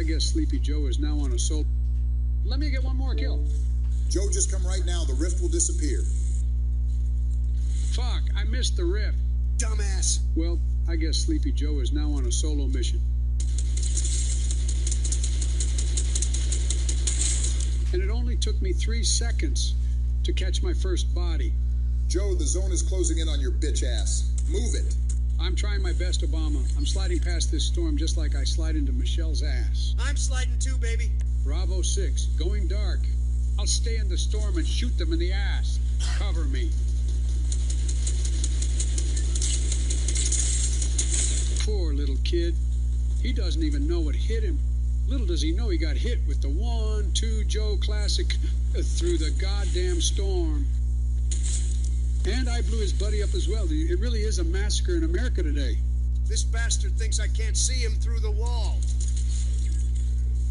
guess Sleepy Joe is now on a solo. Let me get one more kill. Joe, just come right now. The rift will disappear. Fuck, I missed the rift. Dumbass. Well, I guess Sleepy Joe is now on a solo mission. And it only took me 3 seconds to catch my first body. Joe, the zone is closing in on your bitch ass. Move it. I'm trying my best, Obama. I'm sliding past this storm just like I slide into Michelle's ass. I'm sliding too, baby. Bravo 6, going dark. I'll stay in the storm and shoot them in the ass. Cover me. Poor little kid. He doesn't even know what hit him. Little does he know he got hit with the 1-2 Joe classic through the goddamn storm. And I blew his buddy up as well. It really is a massacre in America today. This bastard thinks I can't see him through the wall.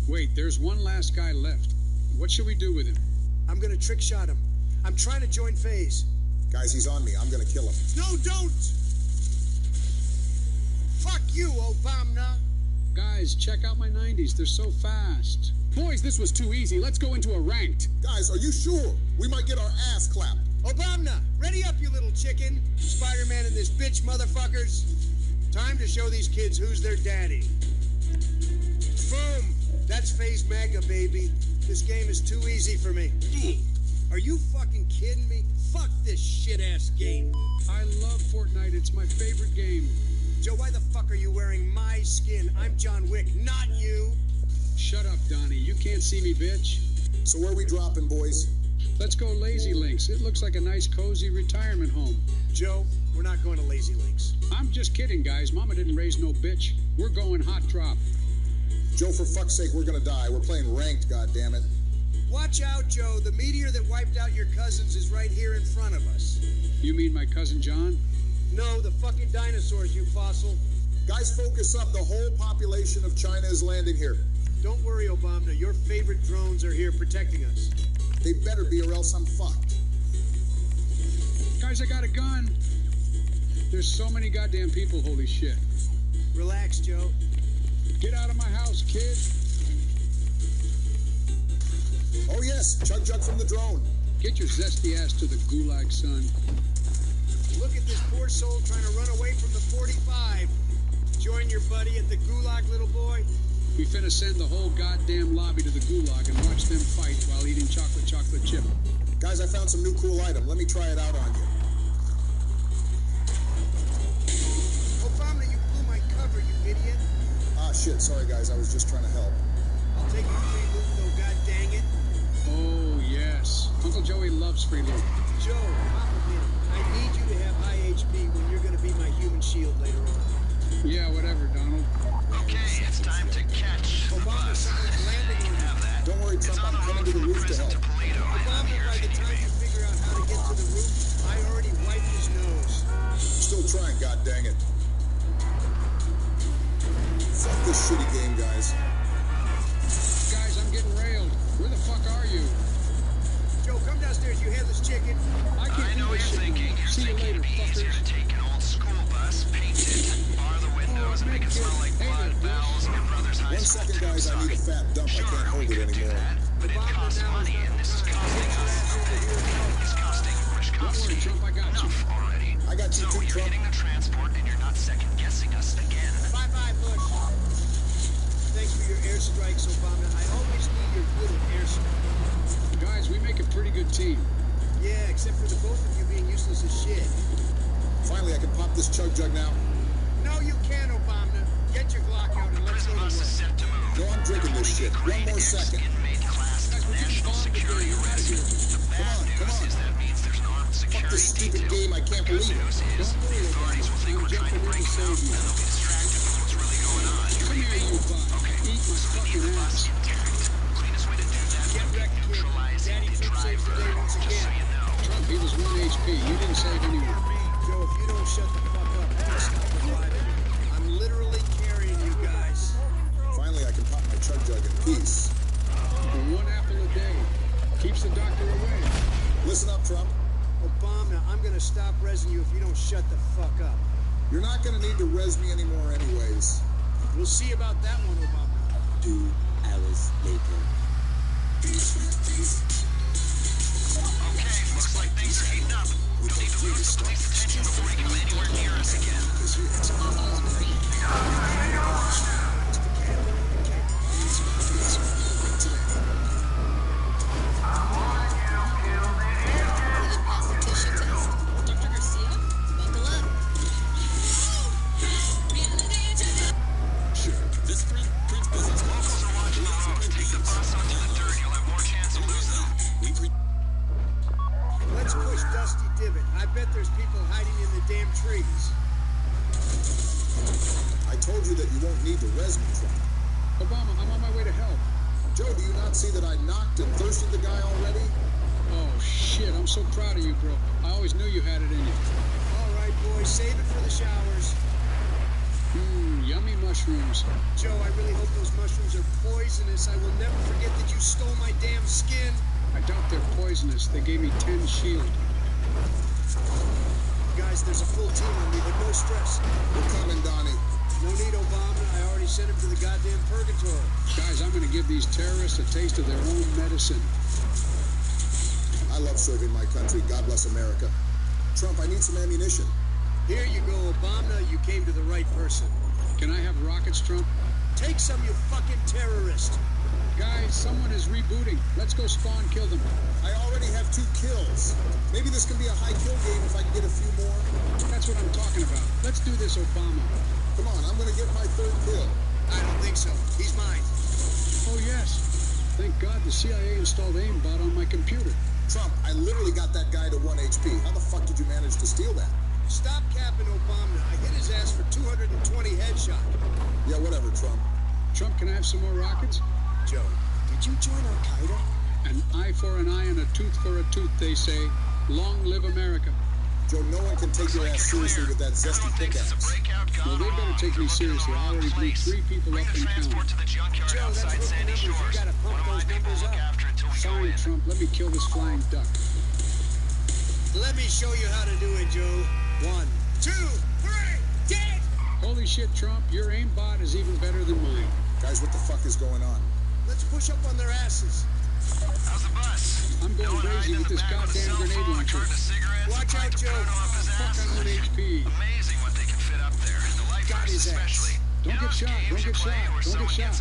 Wait, there's one last guy left. What should we do with him? I'm gonna trick shot him. I'm trying to join FaZe. Guys, he's on me. I'm gonna kill him. No, don't! Fuck you, Obama! Guys, check out my 90s. They're so fast. Boys, this was too easy. Let's go into a ranked. Guys, are you sure? We might get our ass clapped. Obama, ready up, you little chicken. Spider-Man and this bitch, motherfuckers. Time to show these kids who's their daddy. Boom! That's FaZe Mega, baby. This game is too easy for me. Are you fucking kidding me? Fuck this shit-ass game. I love Fortnite. It's my favorite game. Joe, why the fuck are you wearing my skin? I'm John Wick, not you. Shut up, Donnie. You can't see me, bitch. So where are we dropping, boys? Let's go Lazy Links. It looks like a nice, cozy retirement home. Joe, we're not going to Lazy Links. I'm just kidding, guys. Mama didn't raise no bitch. We're going hot drop. Joe, for fuck's sake, we're gonna die. We're playing ranked, goddammit. Watch out, Joe. The meteor that wiped out your cousins is right here in front of us. You mean my cousin John? No, the fucking dinosaurs, you fossil. Guys, focus up. The whole population of China is landing here. Don't worry, Obama. Your favorite drones are here protecting us. They better be, or else I'm fucked. Guys, I got a gun. There's so many goddamn people, holy shit. Relax, Joe. Get out of my house, kid. Oh yes, Chug Jug from the drone. Get your zesty ass to the gulag, son. Look at this poor soul trying to run away from the 45. Join your buddy at the gulag, little boy. We finna send the whole goddamn lobby to the gulag and watch them fight while eating chocolate chip. Guys, I found some new cool item. Let me try it out on you. Obama, you blew my cover, you idiot. Ah, shit. Sorry, guys. I was just trying to help. I'll take your free loot, though, god dang it. Oh, yes. Uncle Joey loves free loot. Joe, Papa Diddy, I need you to have high HP when you're going to be my human shield later on. Yeah, whatever, Donald. Okay, it's time to catch the Obama, bus. someone's landing on you. Have that. Don't worry, It's Trump. on I'm the coming road to the from roof to prison help. to Paleto, and I'm Obama, here by if the you time need you me. figure out how to get to the roof, I already wiped his nose. Still trying, god dang it. Fuck this shitty game, guys. Guys, I'm getting railed. Where the fuck are you? Joe, come downstairs. You headless chicken. I can't I do know what this you're shit no thinking. more. You're See you thinking later, it'd be easier fuckers. to take an old school bus, paint it, bar the windows, and make it smell like blood, bowels, and your brother's high 1 school second, guys. I need a fat dump. I Sure, can't hold we it could do anymore. that, but it costs money, and this is costing us. It's costing, which Don't costs worry, me Trump, I got you. enough already. I got you So too, you're Trump. getting the transport, and you're not second-guessing us again. Bye-bye, Bush. Thanks for your airstrikes, Obama. I always need your good at airstrikes. Guys, we make a pretty good team. Yeah, except for the both of you being useless as shit. Finally, I can pop this Chug Jug now. No, you can't, Obama. Get your Glock out and let's go Prison to bus is work. set to move. No, I'm drinking this shit. One more second. Inmate class Guys, we're getting national bombed security again. arrest. The bad Come news on. is that means there's an armed Fuck security this stupid detail. game. I can't Good believe it. news is Don't the worry, authorities will think Obama. we're I'm trying to jumping break in to them out, save you. and they'll be distracted with what's really going on. Come here, you bug. Okay, Eat my so we need fucking the bus ass. intact. Cleanest way to do that Get would be wrecked, kid. neutralizing Daddy the Trump saves the driver. day once Just so again. you know. Trump, he was 1 HP. You didn't save anyone. Joe, if you don't shut the fuck up, I'll stop the driving. I'm literally carrying you guys. Finally, I can pop my Chug Jug in peace. One apple a day. Keeps the doctor away. Listen up, Trump. Obama, I'm gonna stop rezzing you if you don't shut the fuck up. You're not gonna need to res me anymore anyways. We'll see about that one, Obama. Dude. Obama, I'm on my way to help. Joe, do you not see that I knocked and thirsted the guy already? Oh, shit, I'm so proud of you, bro. I always knew you had it in you. All right, boys, save it for the showers. Yummy mushrooms. Joe, I really hope those mushrooms are poisonous. I will never forget that you stole my damn skin. I doubt they're poisonous. They gave me 10 shield. Guys, there's a full team on me, but no stress. We're coming, Donnie. No need, Obama. I already sent him to the goddamn purgatory. Guys, I'm gonna give these terrorists a taste of their own medicine. I love serving my country. God bless America. Trump, I need some ammunition. Here you go, Obama. You came to the right person. Can I have rockets, Trump? Take some, you fucking terrorist. Guys, someone is rebooting. Let's go spawn kill them. I already have 2 kills. Maybe this can be a high kill game if I can get a few more. That's what I'm talking about. Let's do this, Obama. Come on, I'm gonna get my 3rd kill. I don't think so. He's mine. Oh, yes. Thank God the CIA installed aimbot on my computer. Trump, I literally got that guy to 1 HP. How the fuck did you manage to steal that? Stop capping, Obama. I hit his ass for 220 headshot. Yeah, whatever, Trump. Trump, can I have some more rockets? Joe, did you join Al-Qaeda? An eye for an eye and a tooth for a tooth, they say. Long live America. Joe, no one can take your ass seriously with that zesty pickaxe. Well, they better take me seriously. I already blew 3 people up and counting. Joe, that's what the numbers. You gotta pump those numbers up. Sorry, Trump. Let me kill this flying duck. Let me show you how to do it, Joe. 1, 2, 3, get it! Holy shit, Trump. Your aimbot is even better than mine. Guys, what the fuck is going on? Let's push up on their asses. How's the bus? I'm going crazy with this goddamn grenade launcher. Watch out, Joe. Fuck, I'm on HP. Amazing what they can fit up there. The life Got his ass. especially. Don't get shot. Don't get shot. Don't get shot.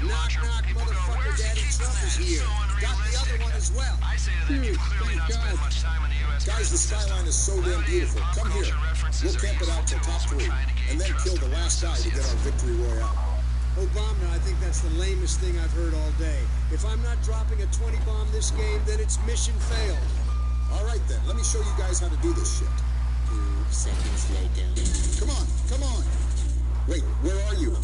Knock, knock, motherfucker, Daddy Trump is here. Got the other one as well. I say to them, Dude, you've clearly thank not spent God. much time in the U.S. Guys, the skyline is so damn beautiful. Come here. We'll camp it out till top 3, and then kill the last guy to get our victory royale. Obama, I think that's the lamest thing I've heard all day. If I'm not dropping a 20 bomb this game, then it's mission failed. All right, then. Let me show you guys how to do this shit. 2 seconds later. Come on. Come on. Wait, where are you?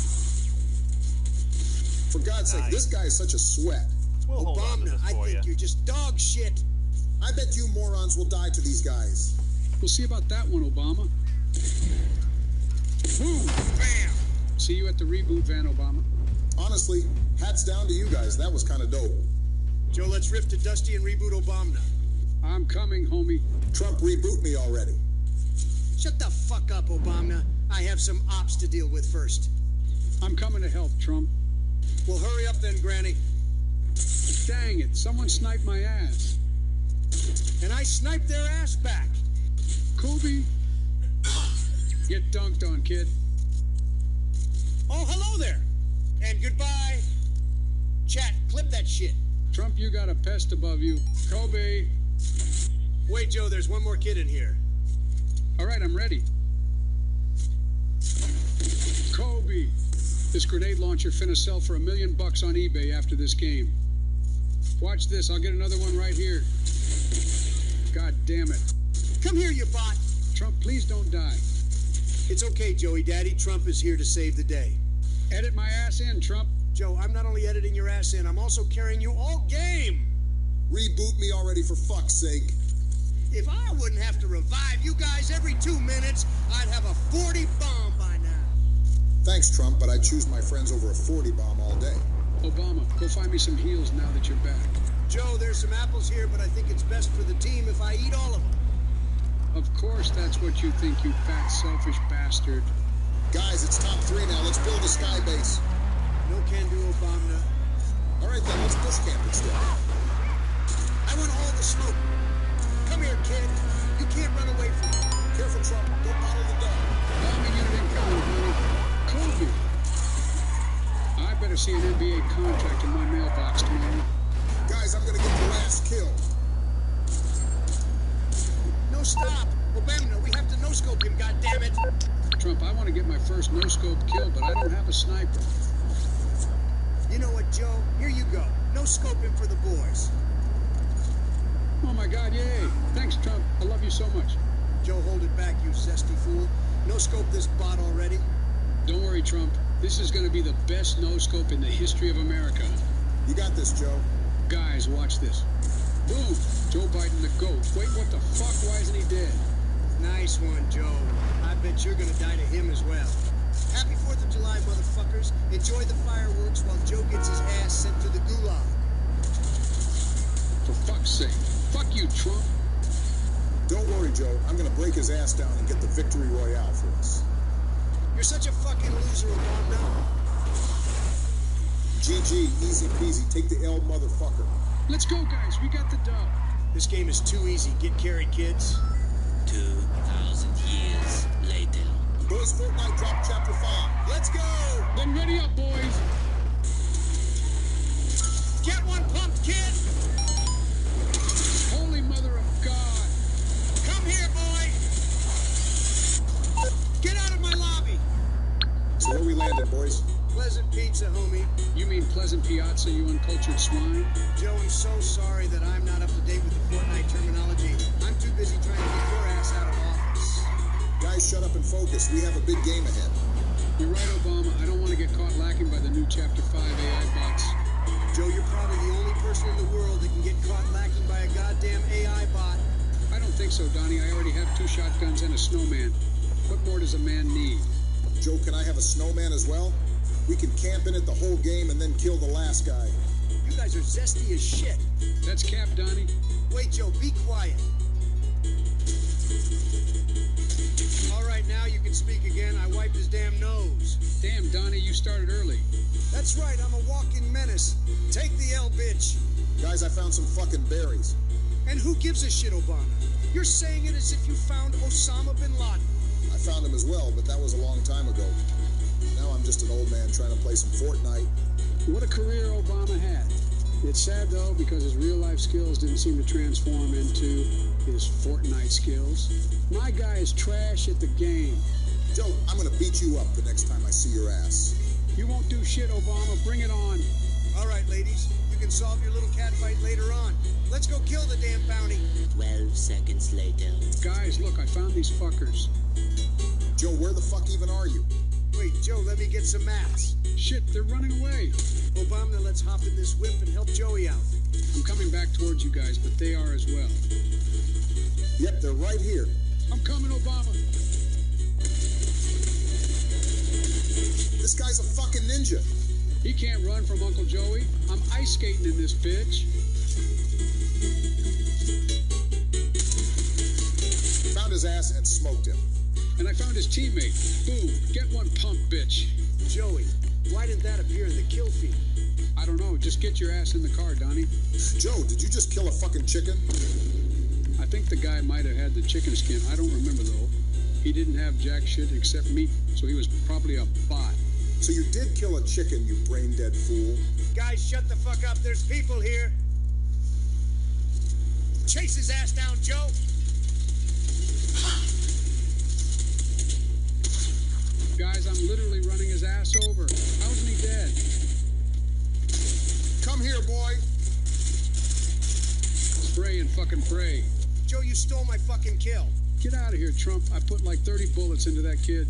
For God's sake, this guy is such a sweat. We'll hold on to Obama, this I for think you. you're just dog shit. I bet you morons will die to these guys. We'll see about that one, Obama. Boom! Bam! See you at the reboot van, Obama. Honestly, hats down to you guys. That was kind of dope. Joe, let's riff to Dusty and reboot Obama. I'm coming, homie. Trump, reboot me already. Shut the fuck up, Obama. I have some ops to deal with first. I'm coming to help, Trump. Well, hurry up then, Granny. Dang it, someone sniped my ass. And I sniped their ass back. Kobe! Get dunked on, kid. Oh, hello there. And goodbye. Chat, clip that shit. Trump, you got a pest above you. Kobe! Wait, Joe, there's one more kid in here. All right, I'm ready. Kobe! This grenade launcher finna sell for $1 million on eBay after this game. Watch this, I'll get another one right here. God damn it. Come here, you bot. Trump, please don't die. It's okay, Joey. Daddy Trump is here to save the day. Edit my ass in, Trump. Joe, I'm not only editing your ass in, I'm also carrying you all game. Reboot me already, for fuck's sake. If I wouldn't have to revive you guys every 2 minutes, I'd have a 40 bomb by now. Thanks, Trump, but I'd choose my friends over a 40 bomb all day. Obama, go find me some heals now that you're back. Joe, there's some apples here, but I think it's best for the team if I eat all of them. Of course that's what you think, you fat, selfish bastard. Guys, it's top 3 now. Let's build a sky base. No can do, Obama. All right, then, let's bush camp instead. I want all the smoke. Come here, kid. You can't run away from me. Careful, Trump. Don't bottle the dog. Bombing unit incoming, honey. Kobe! I better see an NBA contract in my mailbox tomorrow. Guys, I'm gonna get the last kill. No, stop. Obama, we have to no-scope him, goddammit. Trump, I want to get my first no-scope kill, but I don't have a sniper. You know what, Joe? Here you go. No-scope him for the boys. Oh my God, yay! Thanks, Trump. I love you so much. Joe, hold it back, you zesty fool. No-scope this bot already. Don't worry, Trump. This is gonna be the best no-scope in the history of America. You got this, Joe. Guys, watch this. Boom! Joe Biden the GOAT. Wait, what the fuck? Why isn't he dead? Nice one, Joe. I bet you're gonna die to him as well. Happy 4th of July, motherfuckers. Enjoy the fireworks while Joe gets his ass sent to the gulag. For fuck's sake. Fuck you, Trump. Don't worry, Joe. I'm gonna break his ass down and get the victory royale for us. You're such a fucking loser, Obama. GG, easy peasy. Take the L, motherfucker. Let's go, guys. We got the dub. This game is too easy. Get carried, kids. 2,000 years later. Boys, Fortnite drop chapter 5. Let's go! Then ready up, boys. Get one pumped, kid! Holy mother of God. Come here, boy! Get out of my lobby! So where we landed, boys? Pleasant pizza, homie. You mean Pleasant Piazza, you uncultured swine? Joe, I'm so sorry that I'm not up to date with the Fortnite terminology. I'm too busy trying to get your ass out of office. Guys, shut up and focus. We have a big game ahead. You're right, Obama. I don't want to get caught lacking by the new Chapter 5 AI bots. Joe, you're probably the only person in the world that can get caught lacking by a goddamn AI bot. I don't think so, Donnie. I already have 2 shotguns and a snowman. What more does a man need? Joe, can I have a snowman as well? We can camp in it the whole game and then kill the last guy. You guys are zesty as shit. That's Cap, Donnie. Wait, Joe, be quiet. All right, now you can speak again. I wiped his damn nose. Damn, Donnie, you started early. That's right, I'm a walking menace. Take the L, bitch. Guys, I found some fucking berries. And who gives a shit, Obama? You're saying it as if you found Osama bin Laden. I found him as well, but that was a long time ago. Now I'm just an old man trying to play some Fortnite. What a career Obama had. It's sad, though, because his real-life skills didn't seem to transform into his Fortnite skills. My guy is trash at the game. Joe, I'm gonna beat you up the next time I see your ass. You won't do shit, Obama. Bring it on. All right, ladies. You can solve your little cat fight later on. Let's go kill the damn bounty. 12 seconds later. Guys, look, I found these fuckers. Joe, where the fuck even are you? Wait, Joe, let me get some maths. Shit, they're running away. Obama, let's hop in this whip and help Joey out. I'm coming back towards you guys, but they are as well. Yep, they're right here. I'm coming, Obama. This guy's a fucking ninja. He can't run from Uncle Joey. I'm ice skating in this bitch. Found his ass and smoked him. And I found his teammate. Boom. Get one pump, bitch. Joey, why didn't that appear in the kill feed? I don't know. Just get your ass in the car, Donnie. Joe, did you just kill a fucking chicken? I think the guy might have had the chicken skin. I don't remember, though. He didn't have jack shit except meat, so he was probably a bot. So you did kill a chicken, you brain-dead fool. Guys, shut the fuck up. There's people here. Chase his ass down, Joe. Guys, I'm literally running his ass over. How isn't he dead? Come here, boy. Spray and fucking pray. Joe, you stole my fucking kill. Get out of here, Trump. I put like 30 bullets into that kid.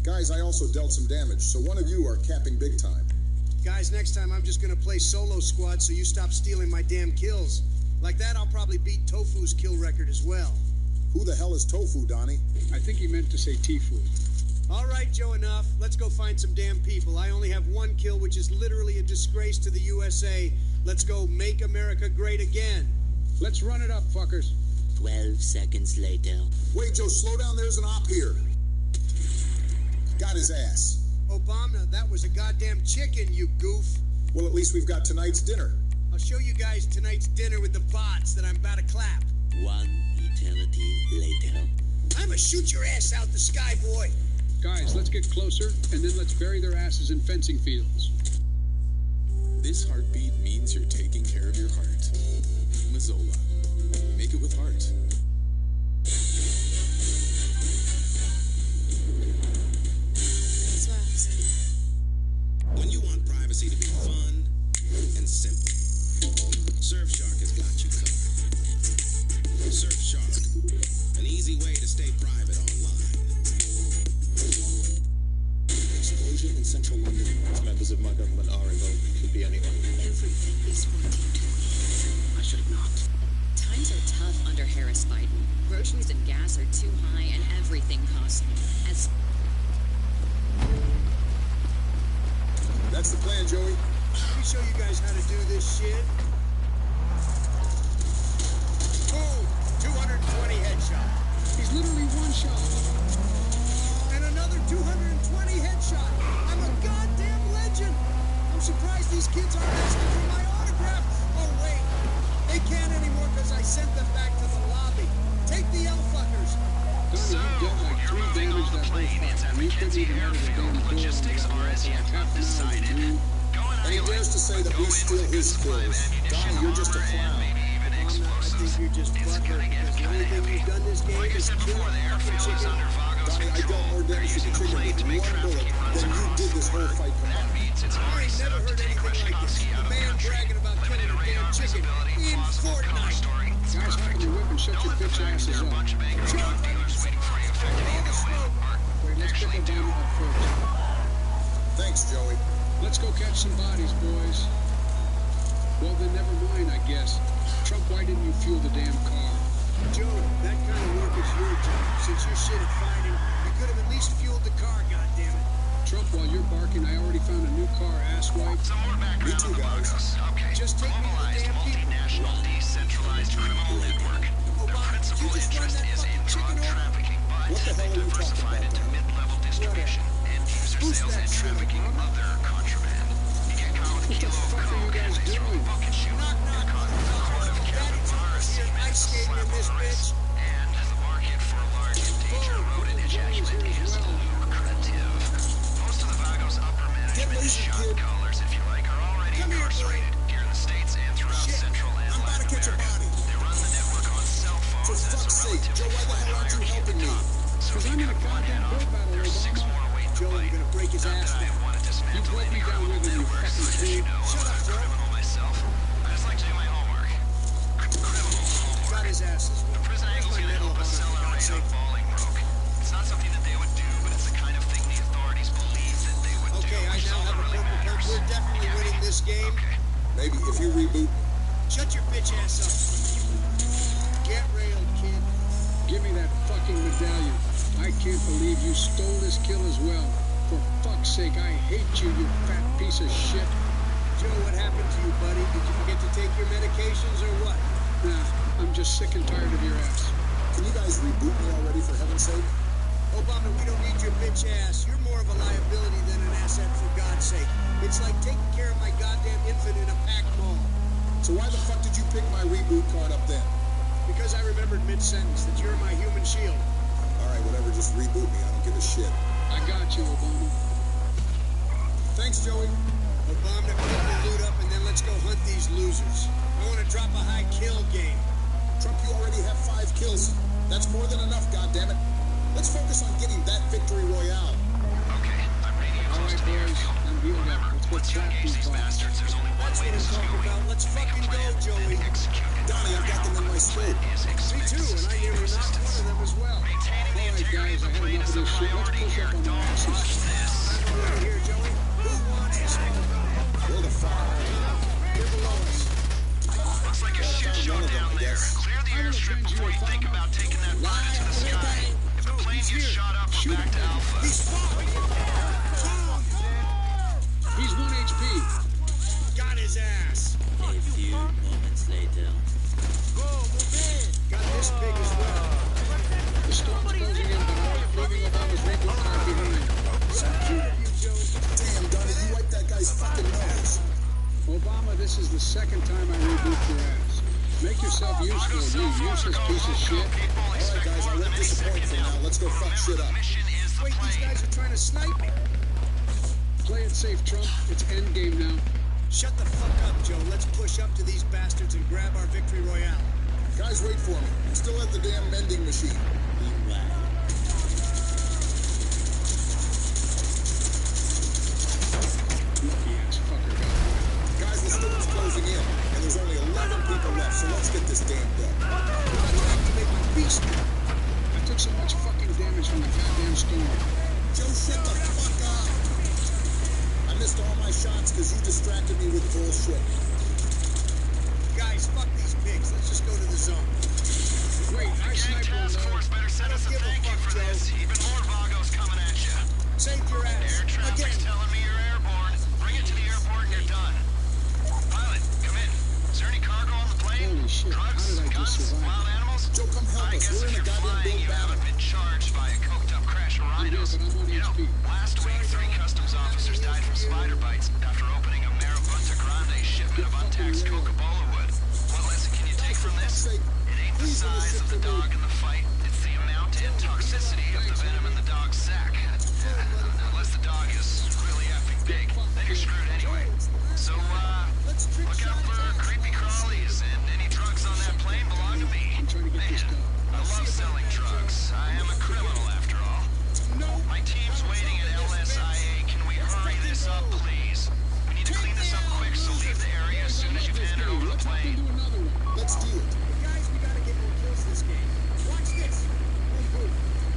Guys, I also dealt some damage, so one of you are capping big time. Guys, next time I'm just gonna play solo squad so you stop stealing my damn kills. Like that, I'll probably beat Tofu's kill record as well. Who the hell is Tofu, Donnie? I think he meant to say Tifu. All right, Joe, enough. Let's go find some damn people. I only have one kill, which is literally a disgrace to the USA. Let's go make America great again. Let's run it up, fuckers. 12 seconds later. Wait, Joe, slow down. There's an op here. Got his ass. Obama, that was a goddamn chicken, you goof. Well, at least we've got tonight's dinner. I'll show you guys tonight's dinner with the bots that I'm about to clap. 1 eternity later. I'ma shoot your ass out the sky, boy. Guys, let's get closer, and then let's bury their asses in fencing fields. This heartbeat means you're taking care of your heart. Mazzola. Make it with heart. When you want privacy to be fun and simple, Surfshark has got you covered. Surfshark, an easy way to stay private online. Explosion and Central London members of my government are involved. Could be anyone. Everything is working to me. I should have knocked. Times are tough under Harris Biden. Groceries and gas are too high and everything costs more. As That's the plan, Joey. Let me show you guys how to do this shit. Boom! 220 headshot. He's literally one shot. And another 220 headshot. I'm a goddamn legend. I'm surprised these kids aren't asking for my autograph. Oh, wait. They can't anymore because I sent them back to the lobby. Take the L fuckers. Donnie, you dealt like 3 damage that whole fight. And you couldn't even out of the damn door. Logistics are as yet undecided. And he dares to say that we steal his kills. Donnie, you're just a clown. I think you're just butthurt because the only thing you've done this game is kill a fucking chicken. Donnie, I dealt more damage to the chicken with one bullet than you did this whole fight combined. I ain't never heard anything like this. A man bragging about killing a damn chicken in Fortnite. Guys, hop in the whip and shut your bitch asses up. All the smoke. Wait, let's pick Obama up first. Thanks, Joey. Let's go catch some bodies, boys. Well, then never mind, I guess. Trump, why didn't you fuel the damn car? Joe, that kind of work is your job. Since you're shit at fighting, you could have at least fueled the car, goddammit. Trump, while you're barking, I already found a new car, asswipe. Some more background Me too, on the guys. Vagos. Okay. Just take me to the Globalized, damn people. multinational, decentralized criminal network. Their Obama, principal did you just run interest that is in fucking chicken drug order? trafficking, but What the hell they are you talking diversified about, into Donnie? mid-level distribution and user Who's sales that and shit, trafficking Obama? other contraband. You get caught with a What the kilo of fuck are you coke guys and it's through a doing? book and shoot. Knock, knock, You're caught with a quart of Daddy Thomas here, ice skating in this bitch. And the market for large endangered rodent ejaculate is lucrative. Most of the Vagos upper management and lazy, shot kid. callers, if you like, are already Come here, boy. incarcerated here in the States and throughout Shit, Central and I'm about to Latin catch a America. body. They run the network on cell For phones as a fuck's sake, Joe, relatively why the hell aren't you flat helping me? So Because if I'm you in a cut one head goddamn off, bull battle, there's 6 Obama. more waiting to Joe, I'm bite. gonna break his Not ass that I now. want to dismantle You broke any me down criminal with it, you networks, fucking but as you fool. know, Shut I'm up, not a Joe. criminal myself. I just like to do my homework. Criminal homework. Got his ass as well. Prison Where's angle's my gonna medal help of us honor, sell for our God's rate of sake? falling broke. It's not something that they would do, but it's the kind of thing the authorities believe that they would do. Okay, I which is now all have that a really purple pump. matters. We're definitely Yeah, winning this game. Okay. Maybe if you reboot. Shut your bitch ass up. Get railed, kid. Give me that fucking medallion. I can't believe you stole this kill as well. For fuck's sake, I hate you, you fat piece of shit. Joe, what happened to you, buddy? Did you forget to take your medications or what? Nah, I'm just sick and tired of your ass. Can you guys reboot me already, for heaven's sake? Obama, we don't need your bitch ass. You're more of a liability than an asset, for God's sake. It's like taking care of my goddamn infant in a packed mall. So why the fuck did you pick my reboot card up then? Because I remembered mid-sentence that you're my human shield. Alright, whatever, just reboot me. I don't give a shit. I got you, Obama. Thanks, Joey. Obama, clean the loot up and then let's go hunt these losers. I want to drop a high kill game. Trump, you already have 5 kills. That's more than enough, goddammit. Let's focus on getting that victory royale. Okay, I'm radio All close right, to the boys, airfield. I'm healed up. Let's go Once you trap engage these these fuckers. bastards, there's only one That's way what this I'm is talking going. about. Let's Make a fucking go, plan, Joey. then execute it. Donnie, I've got them in my scope. Is Me expect too, and I sustained nearly knocked resistance. one of them as well. Maintaining the All right, integrity guys, of I the had plane enough is of the this shit. Let's priority push here. up on Don't their asses. rush this. I'm over here, Joey. Who wants it? Where the fuck? Here below us. Looks like a shit show one of them, down I there. guess. Clear the airstrip before you think about taking that bird into the sky. If the plane gets shot up, we're back to Alpha. He's fucked. He's 1 HP. Got his ass. A few moments later. Got this pig as well. The storm's closing in, but I'm not leaving Obama's reboot card behind. So cute of you, Joe. Damn, Donnie, you wiped that guy's fucking nose. Obama, this is the second time I reboot your ass. Make yourself useful, you useless piece of shit. Alright, guys, I won't disappoint for now. Let's go fuck shit up. Mission is the Wait, these plane. guys are trying to snipe me. Play it safe, Trump. It's endgame now. Shut the fuck up, Joe. Let's push up to these bastards and grab our victory royale. Guys, wait for me. I'm still at the damn mending machine. Meanwhile, Lucky ass fucker got away. Guys, the storm's closing in, and there's only 11 people left, so let's get this damn done. I'm gonna activate my beast. I took so much fucking damage from the goddamn storm. Joe, shut the fuck up! missed all my shots because you distracted me with bullshit. Guys, fuck these pigs. Let's just go to the zone. Wait, I Gang sniped one task though. force better send us a Give a thank you fuck, for Joe. this. Even more Vagos coming at you. Saved your ass. Air traffic's Again. telling me you're airborne. Bring it to the airport and you're done. Pilot, come in. Is there any cargo on the plane? Holy shit, how Drugs, did I just guns, survive? wild animals? Joe, come help I us. guess We're if in a you're goddamn flying, big you battle. haven't been charged by a coked up crash of rhinos. but I'm on You know, HP. last week 3 customs officers died from spider bites after opening a Marabunta Grande shipment of untaxed Coca-Cola wood. What lesson can you take from this? It ain't the size of the dog in the fight, it's the amount and toxicity of the venom in the dog's sack. Unless the dog is really effing big, then you're screwed anyway. So, Let's trick look out shot for attacks. creepy crawlies, and any drugs on that plane belong to me. I'm trying to get this Man, done. I love selling drugs. I am a criminal after all. No. My team's waiting at LSIA. Can we hurry this up, please? We need to clean this up quick, so leave the area as soon as you've handed over the Let's hop plane. into another one. Let's deal. Guys, we gotta get more kills this game. Watch this. Boom, boom.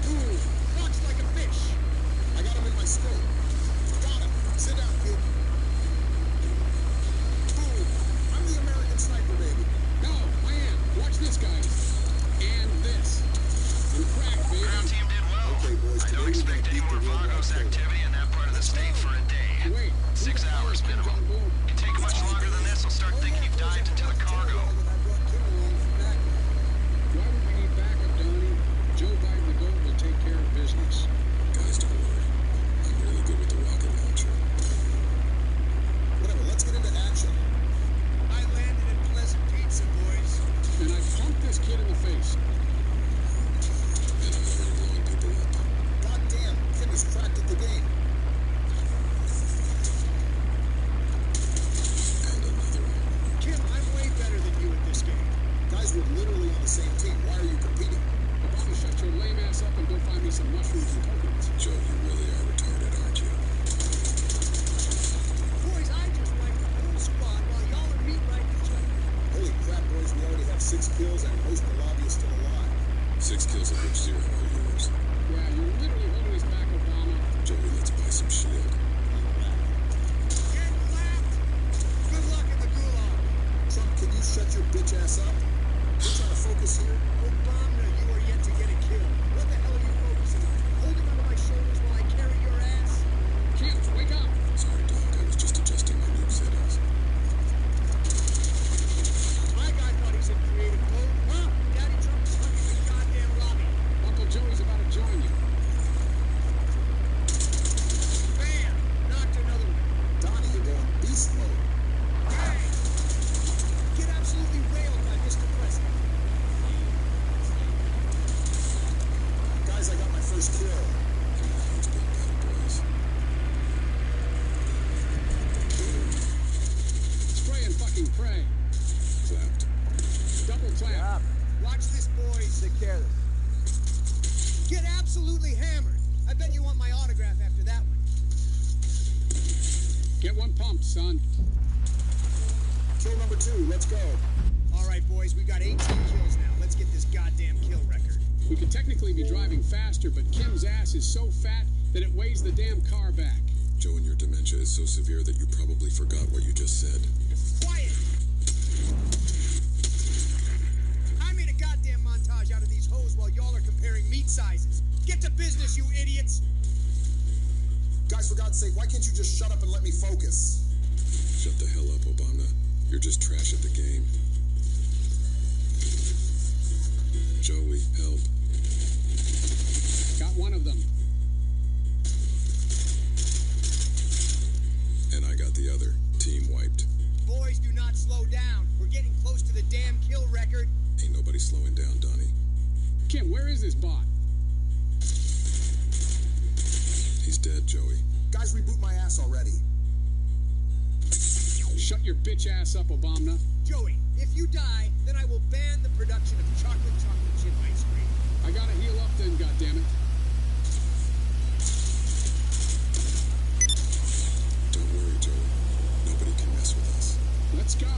Ooh, walks like a fish. I got him in my scope. Got him. Sit down, kid. Boom. I'm the American sniper, baby. No, I am. Watch this, guys. And this. I'm cracked, baby. Ground team did well. Okay, boys, I today don't we're expect gonna any beat more the real Vagos life activity in that part of the state for a day. Wait. 6 hours minimum. If you take much longer than this, I'll start thinking you've dived into the cargo. I brought Kim along for backup. Why would we need backup, Donnie? Joe Biden, the GOAT, will take care of business. Guys, don't worry. I'm really good with the rocket launcher. Whatever, let's get into action. I landed in Pleasant Pizza, boys. And I pumped this kid in the face. And I'm already blowing people up. Goddamn, Kim is cracked at the game. And another one. Kim, I'm way better than you at this game. Guys, we're literally on the same team. Why are you competing? Obama, shut your lame ass up and go find me some mushrooms and coconuts. Joe, you really are retarded, aren't you? Boys, I just wiped the whole squad while y'all are meat riding each other. Holy crap, boys, we already have 6 kills and most of the lobby is still alive. 6 kills of which 0 are yours. Yeah, you're literally holding us back, Obama. Joey, let's buy some shield. Get clapped. Good luck in the gulag. Trump, can you shut your bitch ass up? We're trying to focus here. Obama, you are yet to get a kill. What the hell are you focusing on? Holding onto my shoulders while I carry your ass? Kim, wake up. Sorry, Doc, I was just adjusting my noob settings. My guy thought he's in creative mode. Huh? Daddy Trump is stuck in the goddamn lobby. Uncle Joey's about to join you. Bam! Knocked another one. Donnie, you're going beast mode. Hey! Get absolutely railed by Mr. President. Guys, I got my first kill. It's been better, boys. Spray and fucking pray. Clapped. Double clap. Watch this, boys. Take care of this. Get absolutely hammered. I bet you want my autograph after that one. Get one pumped, son. Kill number 2, let's go. All right, boys, we got 18 kills now. Let's get this goddamn kill record. We could technically be driving faster, but Kim's ass is so fat that it weighs the damn car back. Joe, and your dementia is so severe that you probably forgot what you just said. Quiet! I made a goddamn montage out of these hoes while y'all are comparing meat sizes. Get to business, you idiots! Guys, for God's sake, why can't you just shut up and let me focus? Shut the hell up, Obama. You're just trash at the game. Joey, help. Got one of them. And I got the other. Team wiped. Boys, do not slow down. We're getting close to the damn kill record. Ain't nobody slowing down, Donnie. Kim, where is this bot? He's dead, Joey. Guys, reboot my ass already. Shut your bitch ass up, Obama. Joey, if you die, then I will ban the production of chocolate chip ice cream. I gotta heal up then, goddammit. Don't worry, Joey. Nobody can mess with us. Let's go.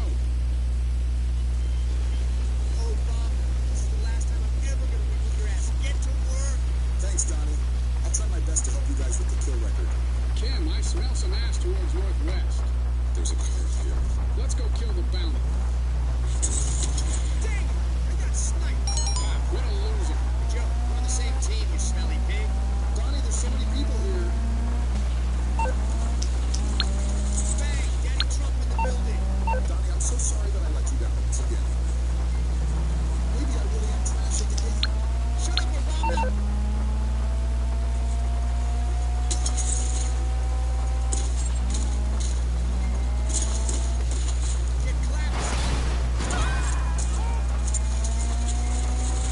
Oh, Bob, this is the last time I'm ever gonna reboot your ass. Get to work! Thanks, Donnie. I'll try my best to help you guys with the kill record. Kim, I smell some ass towards your Let's go kill the bounty. Dang it! I got sniped. What a loser. Joe, we're on the same team, you smelly pig. Donnie, there's so many people here. Bang! Daddy Trump in the building. Donnie, I'm so sorry that I let you down once again. Maybe I really am trash at the game. Shut up, Obama! Get clapped, son.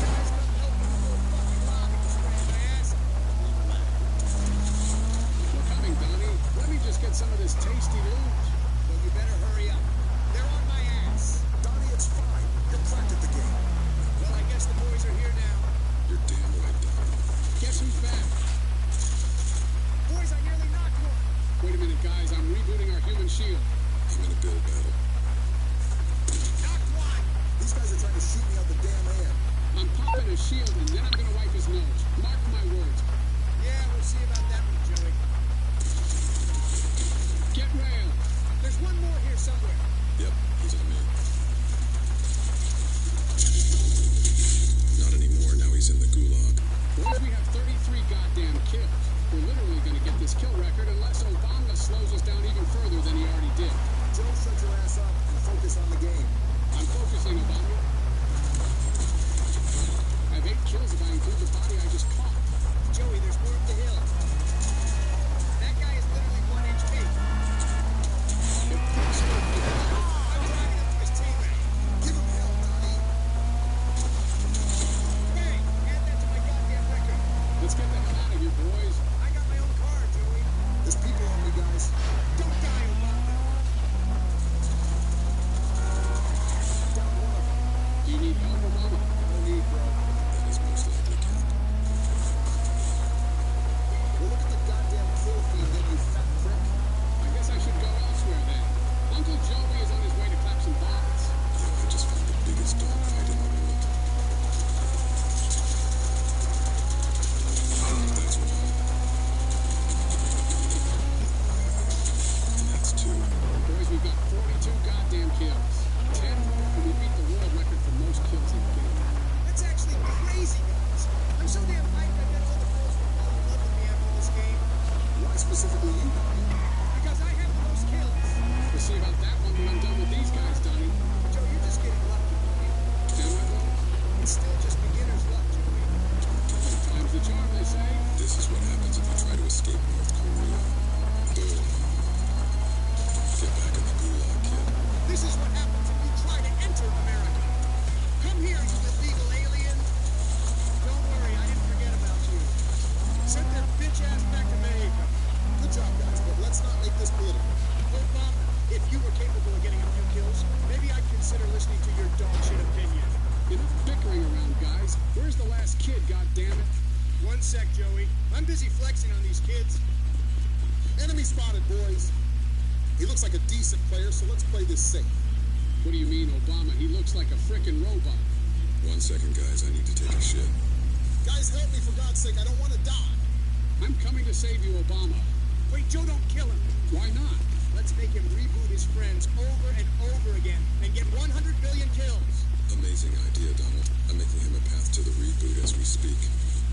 Guys, come help me with the fucking lobby. Spraying my ass. We're coming, Donnie. Let me just get some of this tasty loot. Well, you better hurry up. They're on my ass. Donnie, it's fine. You're cracked at the game. Well, I guess the boys are here now. You're damn right, Donnie. Guess who's back? Boys, I nearly knocked one. Wait a minute, guys. I'm rebooting our human shield. I'm in a build battle. Knocked one. These guys are trying to shoot me out the damn air. I'm popping a shield, and then I'm gonna wipe his nose. Mark my words. Yeah, we'll see about that one, Joey. Get railed. There's one more here somewhere. Yep, he's on me. Not anymore, now he's in the gulag. Boys, we have 33 goddamn kills. We're literally gonna get this kill record unless Obama slows us down even further than he already did. Joe, shut your ass up and focus on the game. I'm focusing, Obama. I have 8 kills if I include the body I just caught. Joey, there's more up the hill. That guy is literally 1 HP. If this will be I'm driving up to his teammate. Give him hell, Donnie. Bang! Add that to my goddamn record. let's get the hell out of here, boys. I got my own car, Joey. There's people on me, guys. Don't die, Obama. Down one of them. Do you need help, Obama? No need, bro. That is most likely, Cap. Well, look at the goddamn kill feed, then, you fat prick. I guess I should go elsewhere then. Uncle Joey is on his way to clap some bonnets. Yo, I just found the biggest dogfight in the world. That's one. And that's 2. Boys, we've got 42 goddamn kills. 10 more and we beat the world record for most kills in the game. That's actually crazy, guys. I'm so damn hyped I bet all the girls will fall in love with me after this game. Why specifically you, Donnie? Because I have the most kills. We'll see about that one when I'm done with these guys, Donnie. Joe, you're just getting lucky, buddy. Am I wrong? It's still just beginner's luck, Joey. Time's the charm, they say. This is what happens if you try to escape North Korea. Boom. Get back in the gulag, kid. This is what happens if you try to enter America. Come here, you illegal alien. Don't worry, I didn't forget about you. Send their bitch ass back to Mexico. Good job, guys, but let's not make this political. Obama, if you were capable of getting a few kills, maybe I'd consider listening to your dog shit opinion. Enough bickering around, guys. Where's the last kid, goddammit? 1 sec, Joey. I'm busy flexing on these kids. Enemy spotted, boys. He looks like a decent player, so let's play this safe. What do you mean, Obama? He looks like a frickin' robot. 1 second, guys. I need to take a shit. Guys, help me, for God's sake. I don't want to die. I'm coming to save you, Obama. Wait, Joe, don't kill him. Why not? Let's make him reboot his friends over and over again and get 100 billion kills. Amazing idea, Donald. I'm making him a path to the reboot as we speak.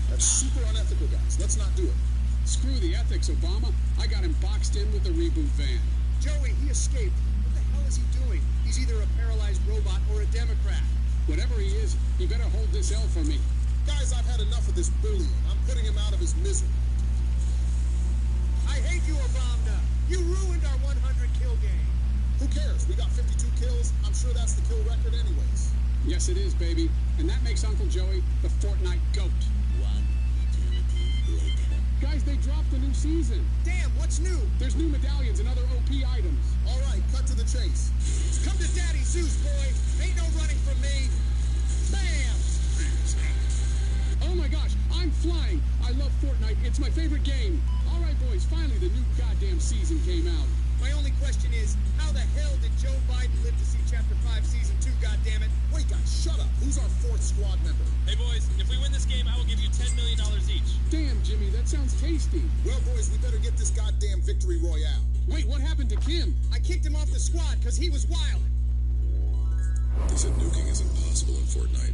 That's super unethical, guys. Let's not do it. Screw the ethics, Obama. I got him boxed in with the reboot van. Joey, he escaped. What the hell is he doing? He's either a paralyzed robot or a Democrat. Whatever he is, he better hold this L for me. Guys, I've had enough of this bullying. I'm putting him out of his misery. I hate you, Obama. You ruined our 100 kill game. Who cares? We got 52 kills. I'm sure that's the kill record anyways. Yes, it is, baby. And that makes Uncle Joey the Fortnite GOAT. 1 eternity later. Guys, they dropped the new season. Damn, what's new? There's new medallions and other OP items. All right, cut to the chase. Come to Daddy Zeus, boy. Ain't no running from me. Bam! Oh my gosh, I'm flying. I love Fortnite. It's my favorite game. All right, boys, finally the new goddamn season came out. My only question is, how the hell did Joe Biden live to see Chapter 5, Season 2, goddammit? Wait, guys, shut up. Who's our 4th squad member? Hey, boys, if we win this game, I will give you $10 million each. Damn, Jimmy, that sounds tasty. Well, boys, we better get this goddamn victory royale. Wait, what happened to Kim? I kicked him off the squad because he was wild. They said nuking is impossible in Fortnite.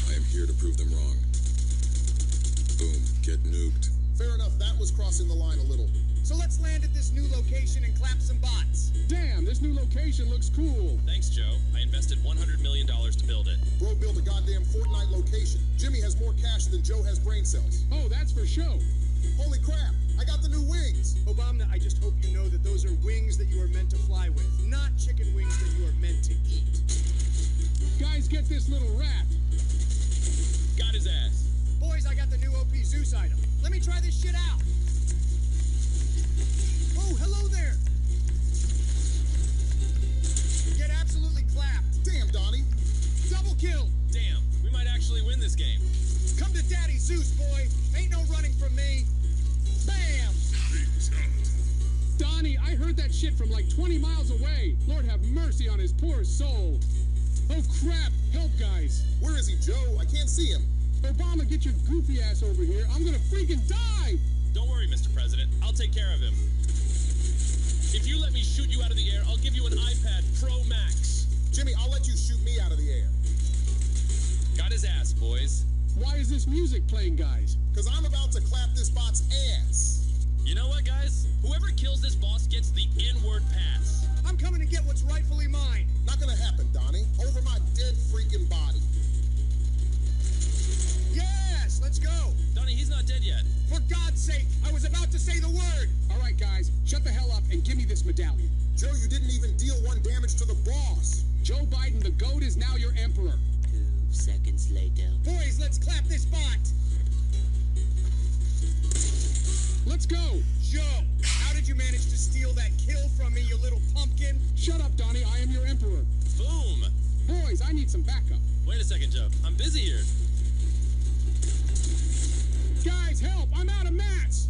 I am here to prove them wrong. Boom, get nuked. Fair enough, that was crossing the line a little. So let's land at this new location and clap some bots. Damn, this new location looks cool. Thanks, Joe. I invested $100 million to build it. Bro built a goddamn Fortnite location. Jimmy has more cash than Joe has brain cells. Oh, that's for show. Holy crap, I got the new wings. Obama, I just hope you know that those are wings that you are meant to fly with, not chicken wings that you are meant to eat. Guys, get this little rat. Got his ass. Boys, I got the new OP Zeus item. Let me try this shit out. Oh, hello there. Get absolutely clapped. Damn, Donnie. Double kill. Damn, we might actually win this game. Come to Daddy Zeus, boy. Ain't no running from me. Bam! Donnie, I heard that shit from like 20 miles away. Lord have mercy on his poor soul. Oh crap, help guys. Where is he, Joe? I can't see him. Obama, get your goofy ass over here. I'm gonna freaking die. Don't worry, Mr. President. I'll take care of him. If you let me shoot you out of the air, I'll give you an iPad Pro Max. Jimmy, I'll let you shoot me out of the air. Got his ass, boys. Why is this music playing, guys? Because I'm about to clap this bot's ass. You know what, guys? Whoever kills this boss gets the N-word pass. I'm coming to get what's rightfully mine. Not gonna happen, Donnie. Over my dead freaking body. Yes, let's go. Donnie, he's not dead yet. For God's sake, I was about to say the word. All right, guys, shut the hell up and give me this medallion. Joe, you didn't even deal 1 damage to the boss. Joe Biden, the GOAT, is now your emperor. 2 seconds later. Boys, let's clap this bot. Let's go. Joe, how did you manage to steal that kill from me, you little pumpkin? Shut up, Donnie. I am your emperor. Boom. Boys, I need some backup. Wait a second, Joe. I'm busy here. Guys, help! I'm out of mats!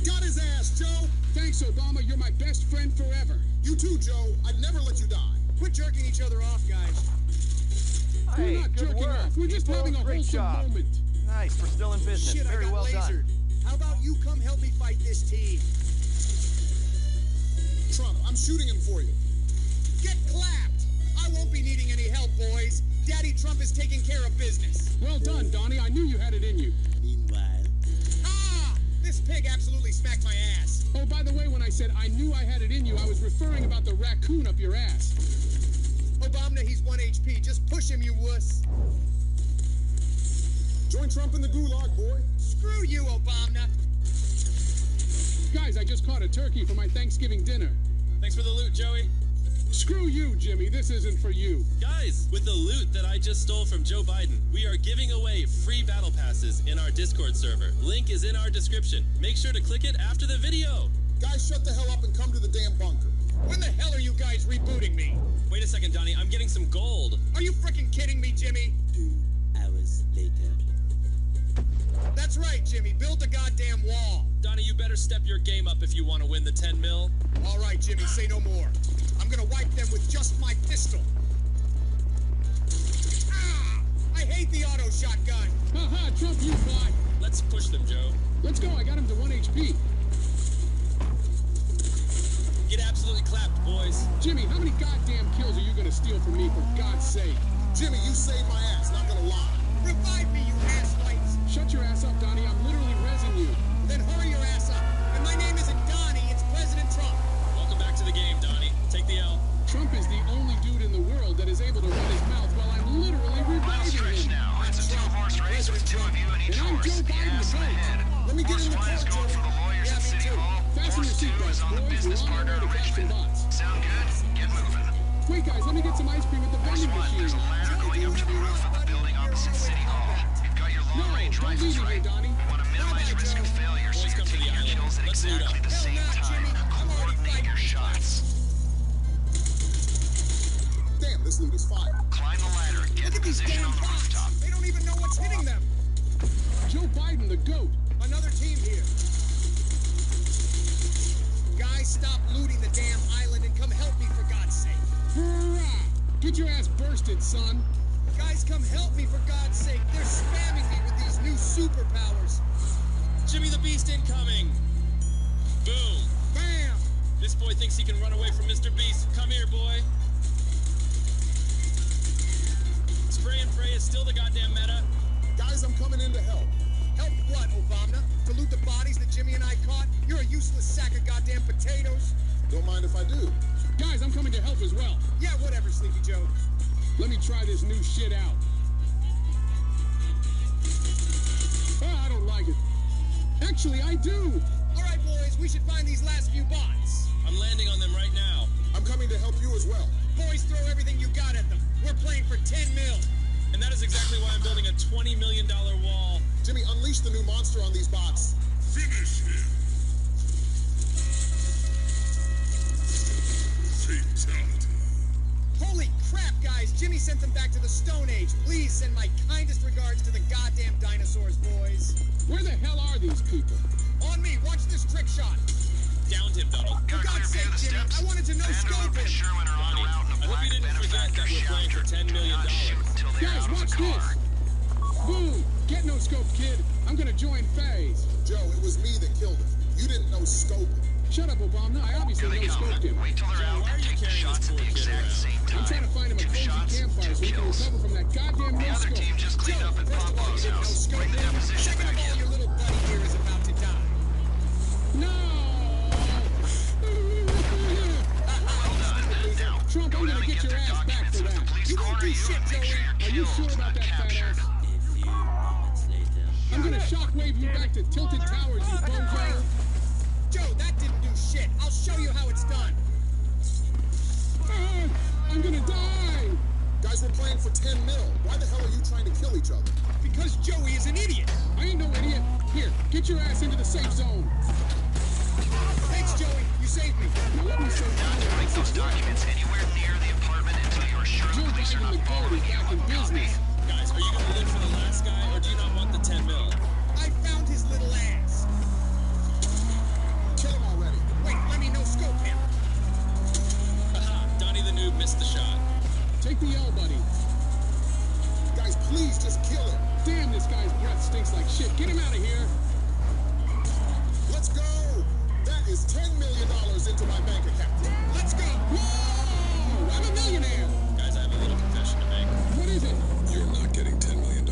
Got his ass, Joe. Thanks, Obama. You're my best friend forever. You too, Joe. I'd never let you die. Quit jerking each other off, guys. We're not jerking off. We're just having a wholesome moment. Nice, we're still in business. Shit, Very I got well lasered. done. How about you come help me fight this team? Trump, I'm shooting him for you. Get clapped! I won't be needing any help, boys. Daddy Trump is taking care of business. Well done, Donnie. I knew you had it in you. Meanwhile, Ah! This pig absolutely smacked my ass. Oh, by the way, when I said I knew I had it in you, I was referring about the raccoon up your ass. Obama, he's 1 HP. Just push him, you wuss. Join Trump in the gulag, boy. Screw you, Obama. Guys, I just caught a turkey for my Thanksgiving dinner. Thanks for the loot, Joey. Screw you, Jimmy. This isn't for you. Guys, with the loot that I just stole from Joe Biden, we are giving away free battle passes in our Discord server. Link is in our description. Make sure to click it after the video. Guys, shut the hell up and come to the damn bunker. When the hell are you guys rebooting me? Wait a second, Donnie. I'm getting some gold. Are you frickin' kidding me, Jimmy? 2 hours later. That's right, Jimmy. Build the goddamn wall. Donnie, you better step your game up if you want to win the 10 mil. All right, Jimmy, say no more. I'm gonna wipe them with just my pistol. Ah! I hate the auto shotgun. Haha, Trump, you fly. Let's push them, Joe. Let's go. I got him to 1 HP. Get absolutely clapped, boys. Jimmy, how many goddamn kills are you gonna steal from me, for God's sake? Jimmy, you saved my ass, not gonna lie. Revive me, you asswipes. Shut your ass up, Donnie. I'm literally rezzing you. Then hurry your ass up. And my name isn't Donnie, it's President Trump. Welcome back to the game, Donnie. Take the L. Trump is the only dude in the world that is able to run his mouth while I'm literally reviving him. Now, it's a 2-horse race with 2 of you in each And I'm horse. Joe Biden, the GOAT. Let me get in the car, One is going Joe. for the lawyers Yeah, at me City too. Hall. Fasten your Horse 2 seatbelts, is on the boys. business We're on partner our way to catch some arrangement. bots. Sound good? Get moving. Wait, guys, let me get some ice cream at the Horse vending 1, machine. there's a ladder going up to the roof of the building opposite City Hall. You've got your No, long-range don't rifles, leave me here, right? Donnie. You want to minimize Bye-bye, risk of Joe. failure, so Boys, you're come to the taking your island. kills at Let's loot exactly up. the Hell same no, time. Jimmy. I'm already Coordinate your fighting. shots. Damn, this loot is fire. Climb the ladder. Get Look in at these position damn on the bots. rooftop. They don't even know what's hitting them. Joe Biden, the GOAT. Another team here. Guys, stop looting the damn island and come help me, for God's sake. Hurrah! Get your ass bursted, son. Guys, come help me, for God's sake. They're spamming me with these new superpowers. Jimmy the Beast incoming. Boom. Bam! This boy thinks he can run away from Mr. Beast. Come here, boy. Spray and pray is still the goddamn meta. Guys, I'm coming in to help. Help what, Obama? To loot the bodies that Jimmy and I caught? You're a useless sack of goddamn potatoes. Don't mind if I do. Guys, I'm coming to help as well. Yeah, whatever, Sleepy Joe. Let me try this new shit out. I don't like it. Actually, I do. All right, boys, we should find these last few bots. I'm landing on them right now. I'm coming to help you as well. Boys, throw everything you got at them. We're playing for 10 mil. And that is exactly why I'm building a $20 million wall. Jimmy, unleash the new monster on these bots. Finish him. Fatality. Holy crap, guys. Jimmy sent them back to the Stone Age. Please send my kindest regards to the goddamn dinosaurs, boys. Where the hell are these people? On me, watch this trick shot. Downed him, Donald. For God's sake, Jimmy, I wanted to know scope him. Sherman are en route in a I hope black you didn't forget that we're playing for $10 million. Guys, watch this. Boom. Get no scope, kid. I'm gonna join Phase. Joe, it was me that killed him. You didn't know scope. Shut up, Obama. I obviously no scoped him. Wait till they're out Why are and you take the carrying shots this at the poor kid exact around? same time. I'm trying to find him a Two cozy shots, campfire so two he can kills. recover from that goddamn The no other scope. team just cleaned up at First of all, you Pablo's didn't know house. scope Bring the him. deposition Second back of all, in. your little buddy here is about to die. No! Now, Trump, go I'm down gonna and get get your their ass back documents for with the that. police You won't corner do you shit, and make sure Joey. your Are you kills sure about not that, fat captured. ass? A few moments later. I'm gonna shockwave you back to Tilted Towers, you bozo. Joe, that didn't do shit. I'll show you how it's done. I'm gonna die. Guys, we're playing for 10 mil. Why the hell are you trying to kill each other? Because Joey is an idiot. I ain't no idiot. Here, get your ass into the safe zone. Thanks, Joey. You saved me. Now let me show you how to Bring fix those this. documents anywhere near the apartment until you are sure Joe the police are Biden not the following is you. back in business. Guys, are you going to live for the last guy, or do you not want the 10 mil? I found his little ass. Kill him already. Wait, let me no scope him. Haha, Donnie the noob missed the shot. Take the L, buddy. Guys, please just kill him. Damn, this guy's breath stinks like shit. Get him out of here. Let's go. That is $10 million into my bank account. Let's go. Whoa! I'm a millionaire. Guys, I have a little confession to make. What is it? You're not getting $10 million.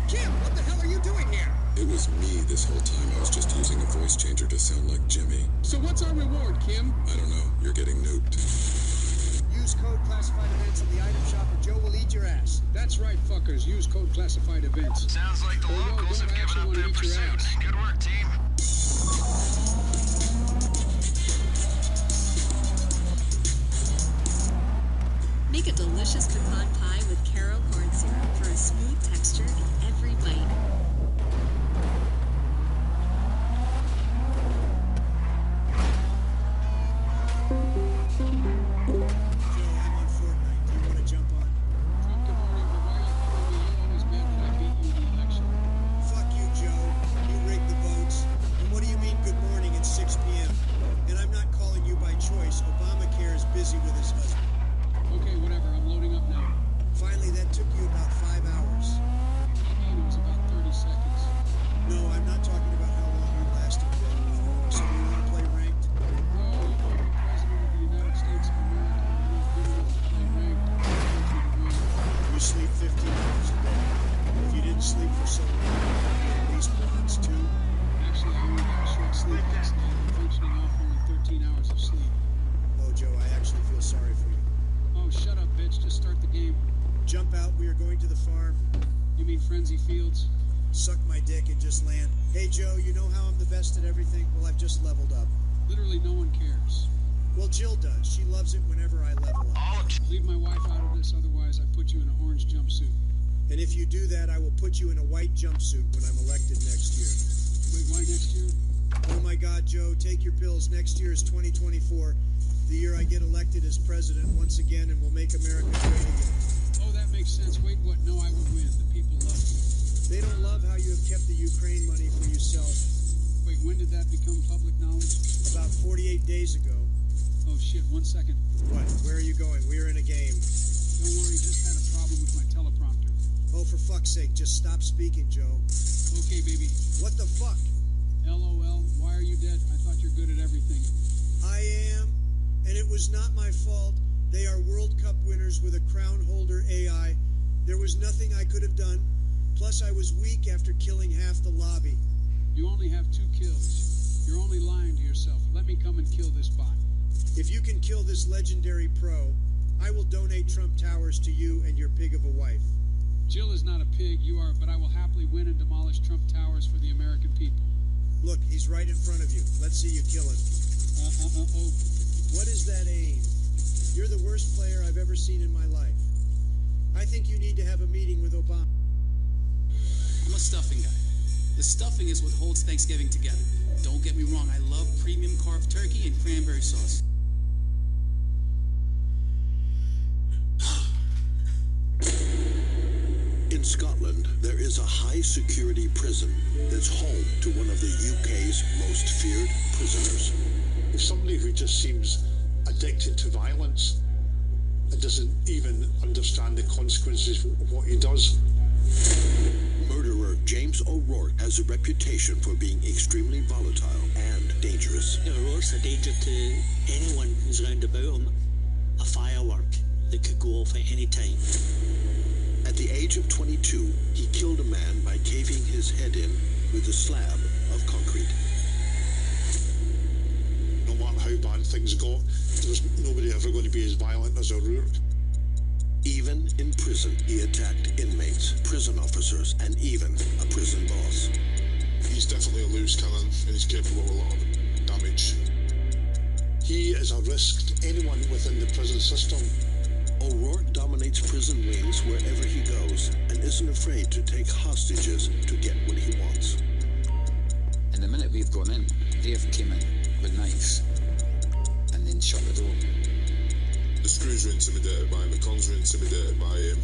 Kim, what the hell are you doing here? It was me this whole time. I was just using a voice changer to sound like Jimmy. So what's our reward, Kim? I don't know. You're getting nuked. Use code classified events in the item shop or Joe will eat your ass. That's right, fuckers. Use code classified events. Sounds like the Oh, no, locals don't have given actually up wanna their eat your pursuit. ass. Good work, team. Make a delicious pecan pie with Caro corn syrup for a smooth texture in every bite. Joe, I'm on Fortnite. Do you want to jump on? Trump, good morning, but why are you calling me? You're always mad when I beat you in the election. Fuck you, Joe. You rigged the votes. And what do you mean good morning at 6 p.m.? And I'm not calling you by choice. Obamacare is busy with his husband. Okay, whatever. I'm loading up now. Finally, that took you about 5 hours. I mean, it was about 30 seconds. No, I'm not talking about how long you lasted. So you want to play ranked? No, you know, the President of the United States of America, and he's good enough to play ranked. I want you to win. You sleep 15 hours a day. If you didn't sleep for so long, you at least once, too. Actually, I only got a short sleep last night. I'm functioning off only 13 hours of sleep. Oh, Joe, I actually feel sorry for you. Oh, shut up, bitch. Just start the game. Jump out. We are going to the farm. You mean Frenzy Fields? Suck my dick and just land. Hey, Joe, you know how I'm the best at everything? Well, I've just leveled up. Literally no one cares. Well, Jill does. She loves it whenever I level up. All of Leave my wife out of this, otherwise I put you in an orange jumpsuit. And if you do that, I will put you in a white jumpsuit when I'm elected next year. Wait, why next year? Oh my God, Joe, take your pills. Next year is 2024. The year I get elected as president once again and will make America great again. Oh, that makes sense. Wait, what? No, I will win. The people love you. They don't love how you have kept the Ukraine money for yourself. Wait, when did that become public knowledge? About 48 days ago. Oh, shit. 1 second. What? Where are you going? We're in a game. Don't worry, just had a problem with my teleprompter. Oh, for fuck's sake, just stop speaking, Joe. Okay, baby. What the fuck? LOL. Why are you dead? I thought you're good at everything. I am, and it was not my fault. They are World Cup winners with a crown holder AI. There was nothing I could have done. Plus, I was weak after killing half the lobby. You only have 2 kills. You're only lying to yourself. Let me come and kill this bot. If you can kill this legendary pro, I will donate Trump Towers to you and your pig of a wife. Jill is not a pig, you are, but I will happily win and demolish Trump Towers for the American people. Look, he's right in front of you. Let's see you kill him. Oh. What is that aim? You're the worst player I've ever seen in my life. I think you need to have a meeting with Obama. I'm a stuffing guy. The stuffing is what holds Thanksgiving together. Don't get me wrong, I love premium carved turkey and cranberry sauce. In Scotland, there is a high-security prison that's home to one of the UK's most feared prisoners. If somebody who just seems addicted to violence and doesn't even understand the consequences of what he does. Murderer James O'Rourke has a reputation for being extremely volatile and dangerous. O'Rourke's a danger to anyone who's round about him. A firework that could go off at any time. At the age of 22, he killed a man by caving his head in with a slab of concrete. No matter how bad things got, there's nobody ever going to be as violent as O'Rourke. Even in prison, he attacked inmates, prison officers, and even a prison boss. He's definitely a loose cannon, and he's capable of a lot of damage. He is a risk to anyone within the prison system. O'Rourke dominates prison wings wherever he goes and isn't afraid to take hostages to get what he wants. And the minute we've gone in, they've came in with knives and then shut the door. The Screws are intimidated by him, the Cons are intimidated by him.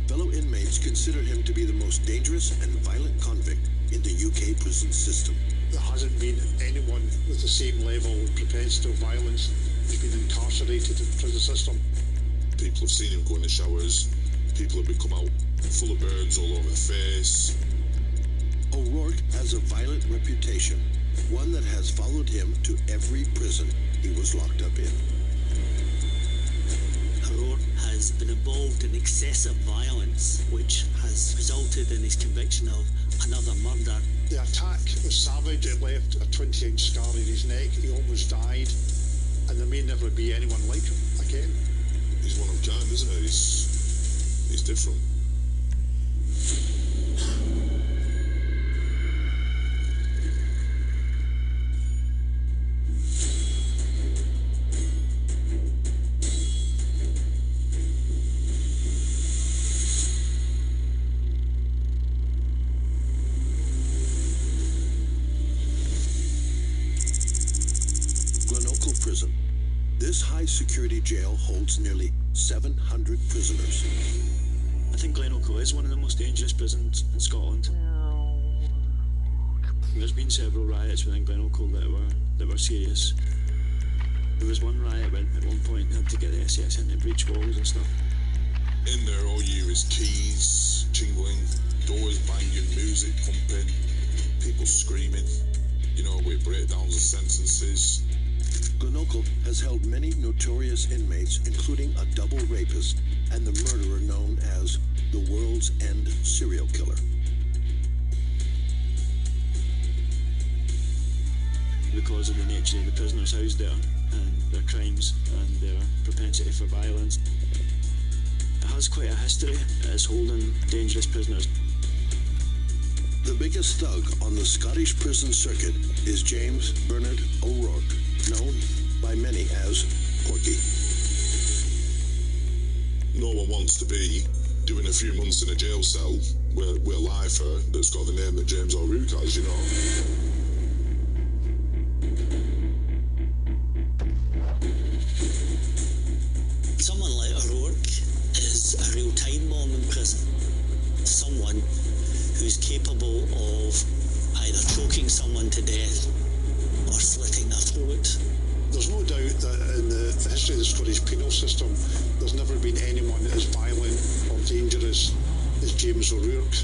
Fellow inmates consider him to be the most dangerous and violent convict in the UK prison system. There hasn't been anyone with the same level of propensity of violence who's been incarcerated in the prison system. People have seen him go in the showers. People have come out full of burns all over the face. O'Rourke has a violent reputation, one that has followed him to every prison he was locked up in. O'Rourke has been involved in excessive violence, which has resulted in his conviction of another murder. The attack was savage. It left a 20-inch scar in his neck. He almost died, and there may never be anyone like him again. He's one of a kind, isn't he? He's different. Glenocal Prison. This high-security jail holds nearly 700 prisoners. I think Glenocal is one of the most dangerous prisons in Scotland. There's been several riots within Glenocal that were serious. There was one riot when at one point they had to get the SS in to breach walls and stuff. In there, all you hear is keys jingling, doors banging, music pumping, people screaming, with breakdowns of sentences. Glenocal has held many notorious inmates, including a double rapist and the murderer known as the World's End serial killer. Because of the nature of the prisoners housed there and their crimes and their propensity for violence, it has quite a history as holding dangerous prisoners. The biggest thug on the Scottish prison circuit is James Bernard O'Rourke, known by many as Porky. No one wants to be doing a few months in a jail cell with a lifer that's got the name that James O'Rourke has, Someone like O'Rourke is a real time bomb in prison. Someone who's capable of either choking someone to death or slitting their throat. There's no doubt that in the history of the Scottish penal system, there's never been anyone as violent or dangerous as James O'Rourke.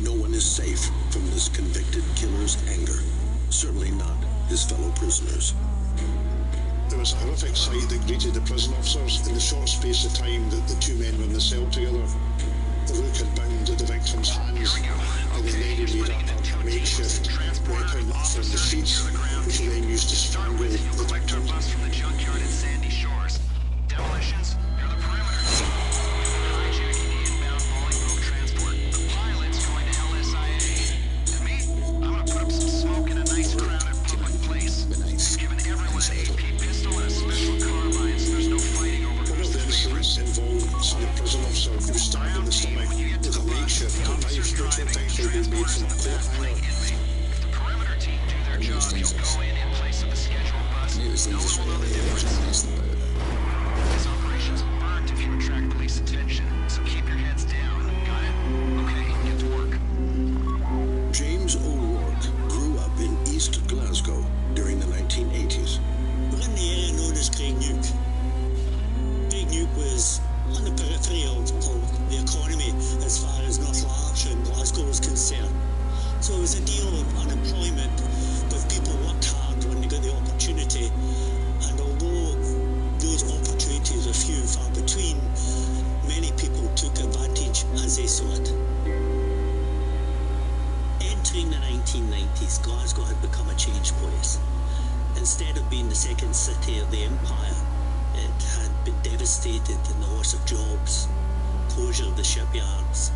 No one is safe from this convicted killer's anger. Certainly not his fellow prisoners. It was a horrific sight that greeted the prison officers in the short space of time that the two men were in the cell together. O'Rourke had bound the victim's hands, and then he made up a makeshift weapon from the sheets, which he then used to strangle the victim. Bus from the junkyard at Sandy Shores. Demolitions near the perimeter. Hijacking the inbound Boeing transport. The pilot's going to LSIA. And me, I'm gonna put up some smoke in a nice crowded public place. Giving everyone an AP pistol and a special carbine so there's no fighting over who's the favorite. Involved senior prison officer who was stabbed in the stomach with a makeshift device which had actually been made from a coat hanger. If the perimeter team do their job, you'll go in place of the scheduled bus. No one will ever This operation's burnt if you attract police attention, so keep your heads down. Got it? Okay, get to work. James O'Rourke grew up in East Glasgow during the 1980s. We're in the area known as Craigneuk. Craigneuk was on the periphery of the economy as far as North Lanarkshire and Glasgow was concerned. So it was a deal of unemployment, but people worked hard when they got the opportunity. And although those opportunities were few and far between, many people took advantage as they saw it. Entering the 1990s, Glasgow had become a changed place. Instead of being the second city of the empire, it had been devastated in the loss of jobs, closure of the shipyards,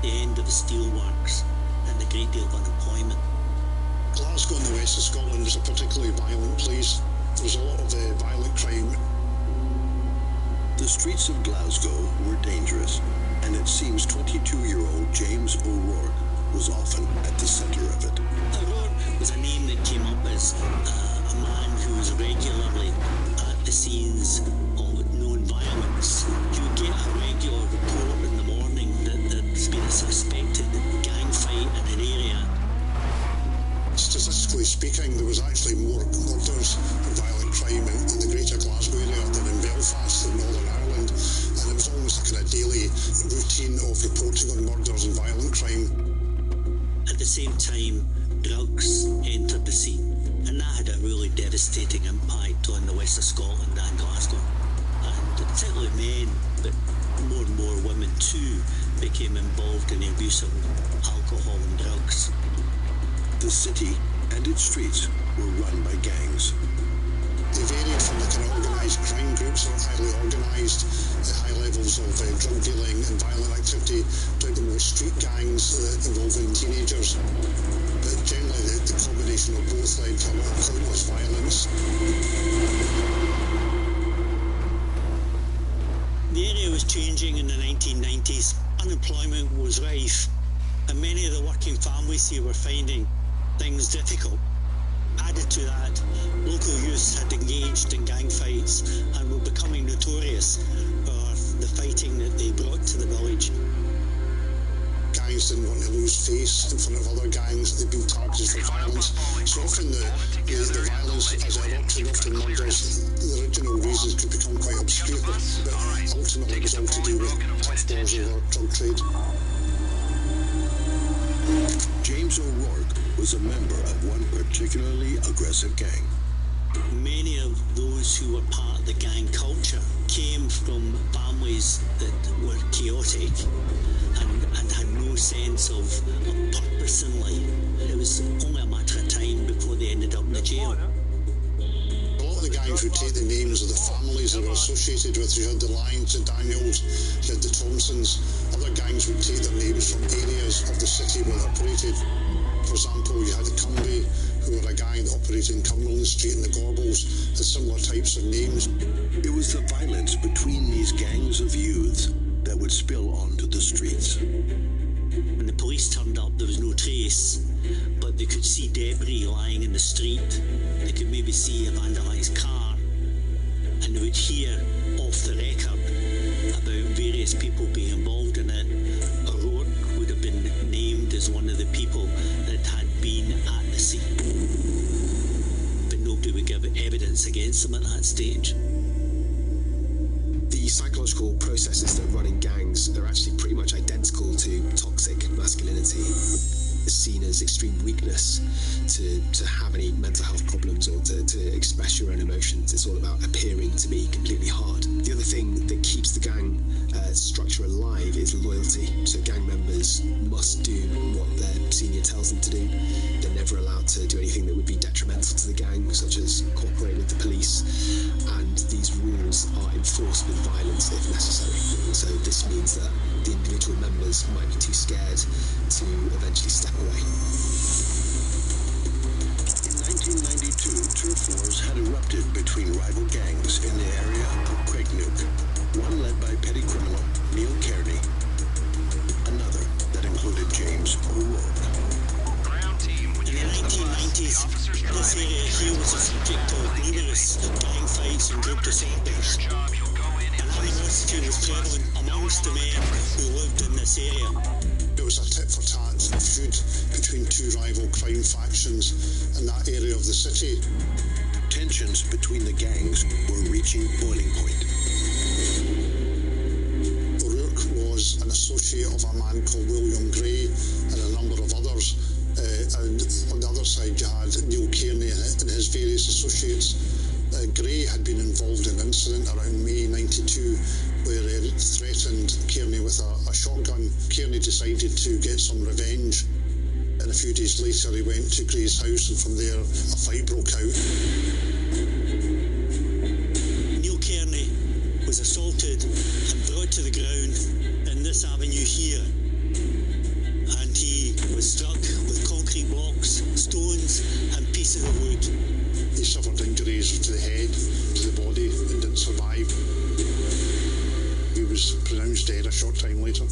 the end of the steelworks, and a great deal of unemployment. Glasgow in the west of Scotland was a particularly violent place. There was a lot of violent crime. The streets of Glasgow were dangerous, and it seems 22-year-old James O'Rourke was often at the center of it. O'Rourke was a name that came up as a man who was regularly at the scenes of known violence. You get a regular report in the morning that there's been a suspected gang fight in an area. Statistically speaking, there was actually more murders and violent crime in the greater Glasgow area than in Belfast and Northern Ireland, and it was almost a kind of daily routine of reporting on murders and violent crime. At the same time, drugs entered the scene, and that had a really devastating impact on the west of Scotland and Glasgow. And particularly men, but more and more women too, became involved in the abuse of alcohol and drugs. The city and its streets were run by gangs. They varied from the kind of organised crime groups that were highly organised, at high levels of drug dealing and violent activity, down to more street gangs involving teenagers. But generally the combination of both led to a lot of countless violence. The area was changing in the 1990s. Unemployment was rife, and many of the working families here were finding things difficult. Added to that, local youths had engaged in gang fights and were becoming notorious for the fighting that they brought to the village. Gangs didn't want to lose face in front of other gangs. They'd been targeted for violence. So often the violence as erupted, often murders, the original reasons could become quite obscure, but ultimately it was all to do with tough wars over drug trade. James O'Rourke was a member of one particularly aggressive gang. Many of those who were part of the gang culture came from families that were chaotic and had no sense of purpose in life. It was only a matter of time before they ended up in the jail. A lot of the gangs would take the names of the families they were associated with. You had the Lyons, the Daniels, you had the Thompsons. Other gangs would take their names from areas of the city where they operated. For example, you had the Cumbie, who were a gang that operated in Cumberland Street, and the Gorbals had similar types of names. It was the violence between these gangs of youths that would spill onto the streets. When the police turned up, there was no trace, but they could see debris lying in the street. They could maybe see a vandalised car, and they would hear off the record about various people being involved in it. O'Rourke would have been named as one of the people that had been at the scene, but nobody would give evidence against him at that stage. The psychological processes that run in gangs are actually pretty much identical to toxic masculinity. seen as extreme weakness to have any mental health problems or to express your own emotions. It's all about appearing to be completely hard. The other thing that keeps the gang structure alive is loyalty. So gang members must do what their senior tells them to do. They're never allowed to do anything that would be detrimental to the gang, such as cooperate with the police, and these rules are enforced with violence if necessary. So this means that the individual members might be too scared to eventually step away. In 1992, turf wars had erupted between rival gangs in the area of Craignook. One led by petty criminal Neil Kearney, another that included James O'Rourke. In the 1990s, this area here was a subject of numerous gang fights and group disorders, and animosity was prevalent amongst the men who lived in this area. It was a tit-for-tat feud between two rival crime factions in that area of the city. Tensions between the gangs were reaching boiling point. O'Rourke was an associate of a man called William Gray and a number of others. And on the other side, you had Neil Kearney and his various associates. Gray had been involved in an incident around May '92 where he threatened Kearney with a shotgun. Kearney decided to get some revenge, and a few days later he went to Gray's house, and from there a fight broke out. Neil Kearney was assaulted and brought to the ground in this avenue here, and he was struck with concrete blocks, stones and pieces of wood. He suffered injuries to the head, to the body, and didn't survive. He was pronounced dead a short time later.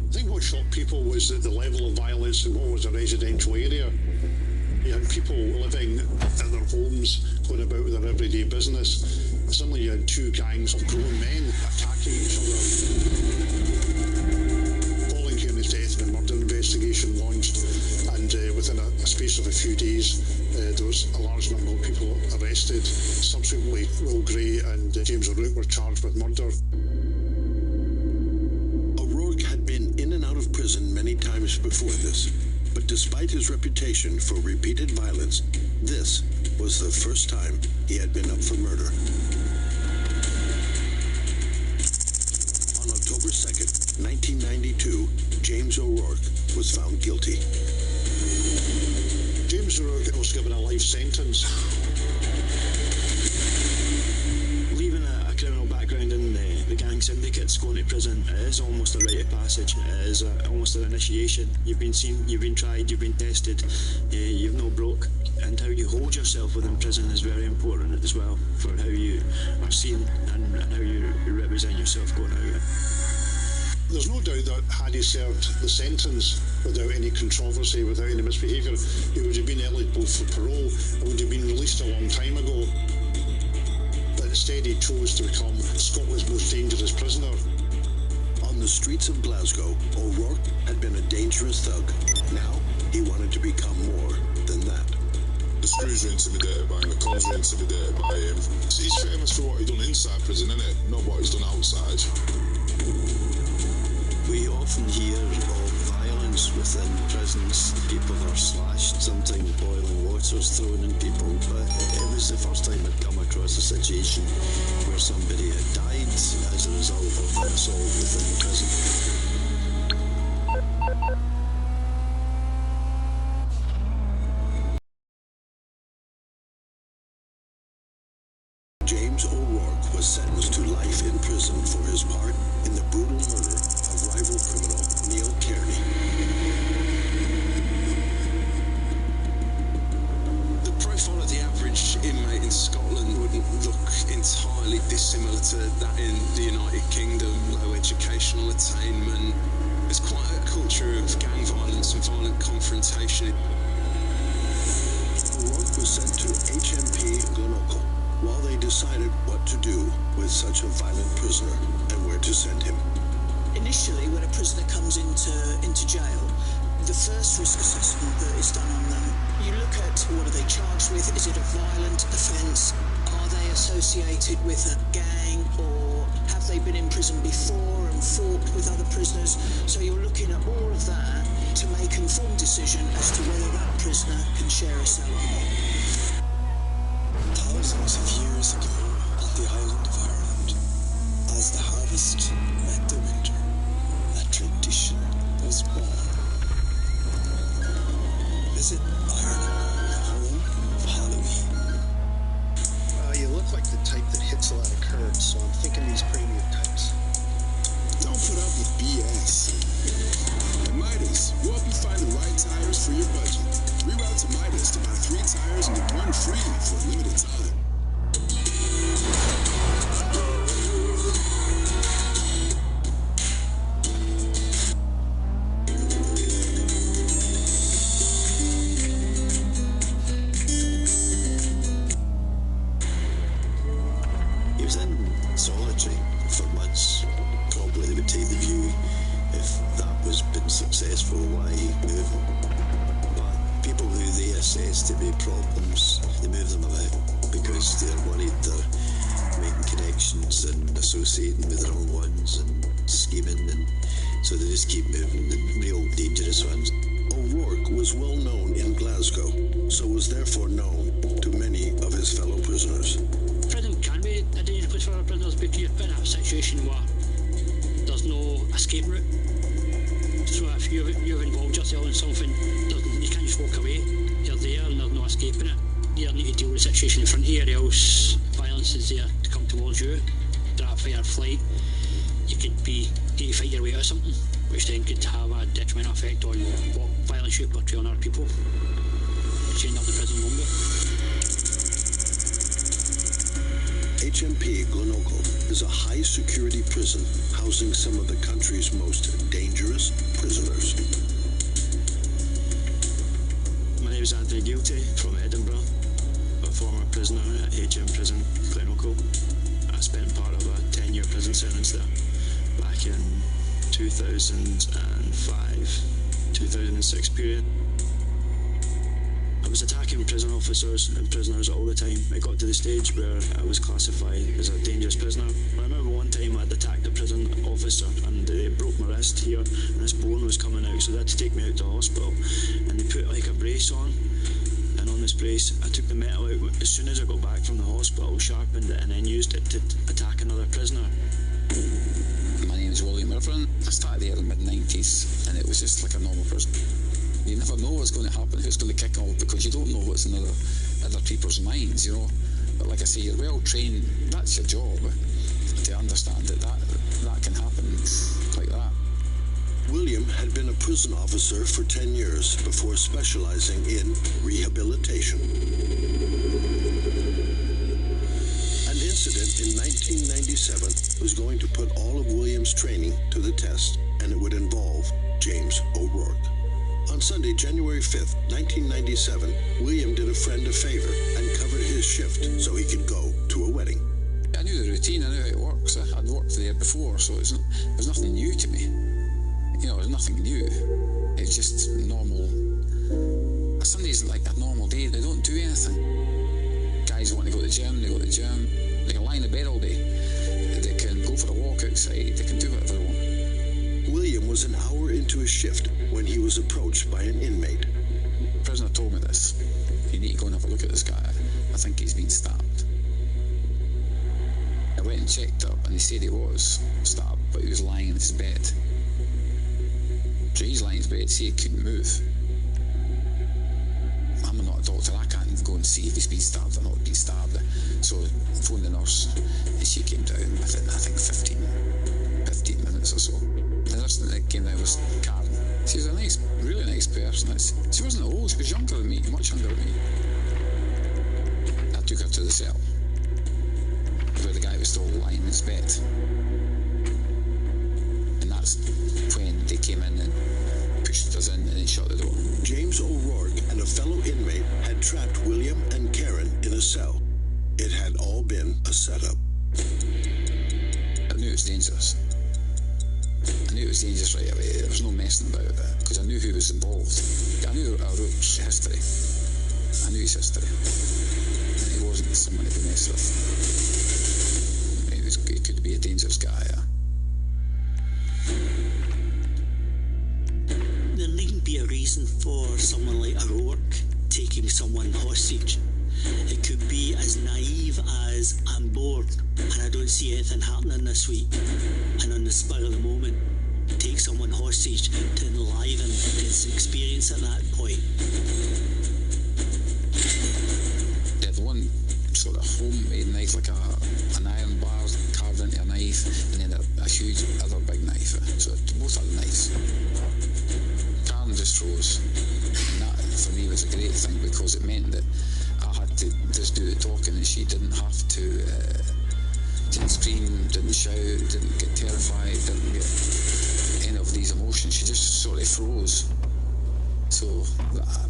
I think what shocked people was that the level of violence in what was a residential area. You had people living in their homes, going about with their everyday business. Suddenly you had two gangs of grown men attacking each other. Following Kearney's death, a murder investigation launched, and within a space of a few days, there was a large number of people arrested. Subsequently, Will Gray and James O'Rourke were charged with murder. O'Rourke had been in and out of prison many times before this, but despite his reputation for repeated violence, this was the first time he had been up for murder. On October 2nd, 1992, James O'Rourke was found guilty. James O'Rourke was given a life sentence. Leaving a criminal background in the gang syndicates, going to prison, it is almost a rite of passage. It is almost an initiation. You've been seen, you've been tried, you've been tested, you've no broke. And how you hold yourself within prison is very important as well for how you are seen and how you represent yourself going out. There's no doubt that had he served the sentence without any controversy, without any misbehaviour, he would have been eligible for parole and would have been released a long time ago. But instead he chose to become Scotland's most dangerous prisoner. On the streets of Glasgow, O'Rourke had been a dangerous thug. Now he wanted to become more than that. The screws are intimidated by him, the cons are intimidated by him. He's famous for what he done inside prison, innit? Not what he's done outside. We often hear of violence within prisons. People are slashed, sometimes boiling water's thrown in people, but it was the first time I'd come across a situation where somebody had died as a result of an assault within prison. James O'Rourke was sentenced to life in prison for his part in the brutal murder of rival criminal Neil Kearney. The profile of the average inmate in Scotland wouldn't look entirely dissimilar to that in the United Kingdom. Low educational attainment. There's quite a culture of gang violence and violent confrontation. O'Rourke was sent to HMP Glenorchy while they decided what to do with such a violent prisoner and where to send him. Initially, when a prisoner comes into jail, the first risk assessment that is done on them, you look at what are they charged with, is it a violent offence, are Are they associated with a gang, or have they been in prison before and fought with other prisoners? So you're looking at all of that to make an informed decision as to whether that prisoner can share a cell or not. Thousands of years ago, on the island of Ireland, as the harvest met the winter, a tradition was born. Visit Ireland, the home of Halloween. You look like the type that hits a lot of curves, so I'm thinking these premium types. Don't put up with BS. At Midas, we'll help you find the right tires for your budget. Reroute to Midas to buy 3 tires and get 1 free for a limited time. He was in solitary for months. Probably they would take the view, if that was been successful, why move him. But people who they assess to be problems, they move them about because they're worried they're making connections and associating with the wrong ones and scheming, and so they just keep moving the real dangerous ones. O'Rourke was well known in Glasgow, so was therefore known to many of his fellow prisoners. Prison can be a dangerous place for our prisoners because you're in a situation where there's no escape route. So if you've involved yourself in something, you can't just walk away. You're there and there's no escaping it. You need to deal with the situation in front of you, or else violence is there to come towards you. Drop, fire, flight. You could be need to fight your way out of something, which then could have a detrimental effect on what violence you portray on other people. Which end up the prison longer. HMP Glenorchy is a high-security prison housing some of the country's most dangerous prisoners. My name is Anthony Guilty from Edinburgh, a former prisoner at HM Prison, Glenorchy. I spent part of a 10-year prison sentence there back in 2005-2006 period. I was attacking prison officers and prisoners all the time. It got to the stage where I was classified as a dangerous prisoner. I remember one time I'd attacked a prison officer and they broke my wrist here and this bone was coming out, so they had to take me out to hospital and they put like a brace on, and on this brace I took the metal out as soon as I got back from the hospital, sharpened it and then used it to attack another prisoner. My name is William Irvin. I started there in the mid-90s and it was just like a normal prison. You never know what's going to happen, who's going to kick off, because you don't know what's in other people's minds, you know. But like I say, you're well trained, that's your job, to understand that can happen like that. William had been a prison officer for 10 years before specializing in rehabilitation. An incident in 1997 was going to put all of William's training to the test, and it would involve James O'Rourke. On Sunday, January 5th, 1997, William did a friend a favor and covered his shift so he could go to a wedding. I knew the routine, I knew how it works. I'd worked there before, so it was nothing new to me. You know, it was nothing new. It was just normal. Sunday's like a normal day, they don't do anything. Guys want to go to the gym, they go to the gym. They can lie in the bed all day. They can go for a walk outside, they can do whatever they want. William was an hour into his shift when he was approached by an inmate. The prisoner told me this. You need to go and have a look at this guy. I think he's been stabbed. I went and checked up and they said he was stabbed, but he was lying in his bed. So he's lying in his bed, so he couldn't move. I'm not a doctor, I can't even go and see if he's been stabbed or not been stabbed. So I phoned the nurse and she came down within, I think, 15 minutes or so. The nurse that came down was Karen. She was a nice, really nice person. She wasn't old, she was younger than me, much younger than me. I took her to the cell, where the guy was still lying in his bed. And that's when they came in and pushed us in and then shut the door. James O'Rourke and a fellow inmate had trapped William and Karen in a cell. It had all been a setup. I knew it was dangerous. I knew it was dangerous right away. There was no messing about it because I knew who was involved. I knew O'Rourke's history. I knew his history. And he wasn't someone to be messed with. hostage. It could be as naive as I'm bored and I don't see anything happening this week, and on the spur of the moment take someone hostage to enliven his experience at that point. Yeah, the one sort of homemade knife, like an iron bar carved into a knife, and then a huge other big knife. So both are knives. Karen just froze, and that for me was a great thing, because it meant that I had to just do the talking and she didn't have to didn't scream, didn't shout, didn't get terrified, didn't get any of these emotions. She just sort of froze. So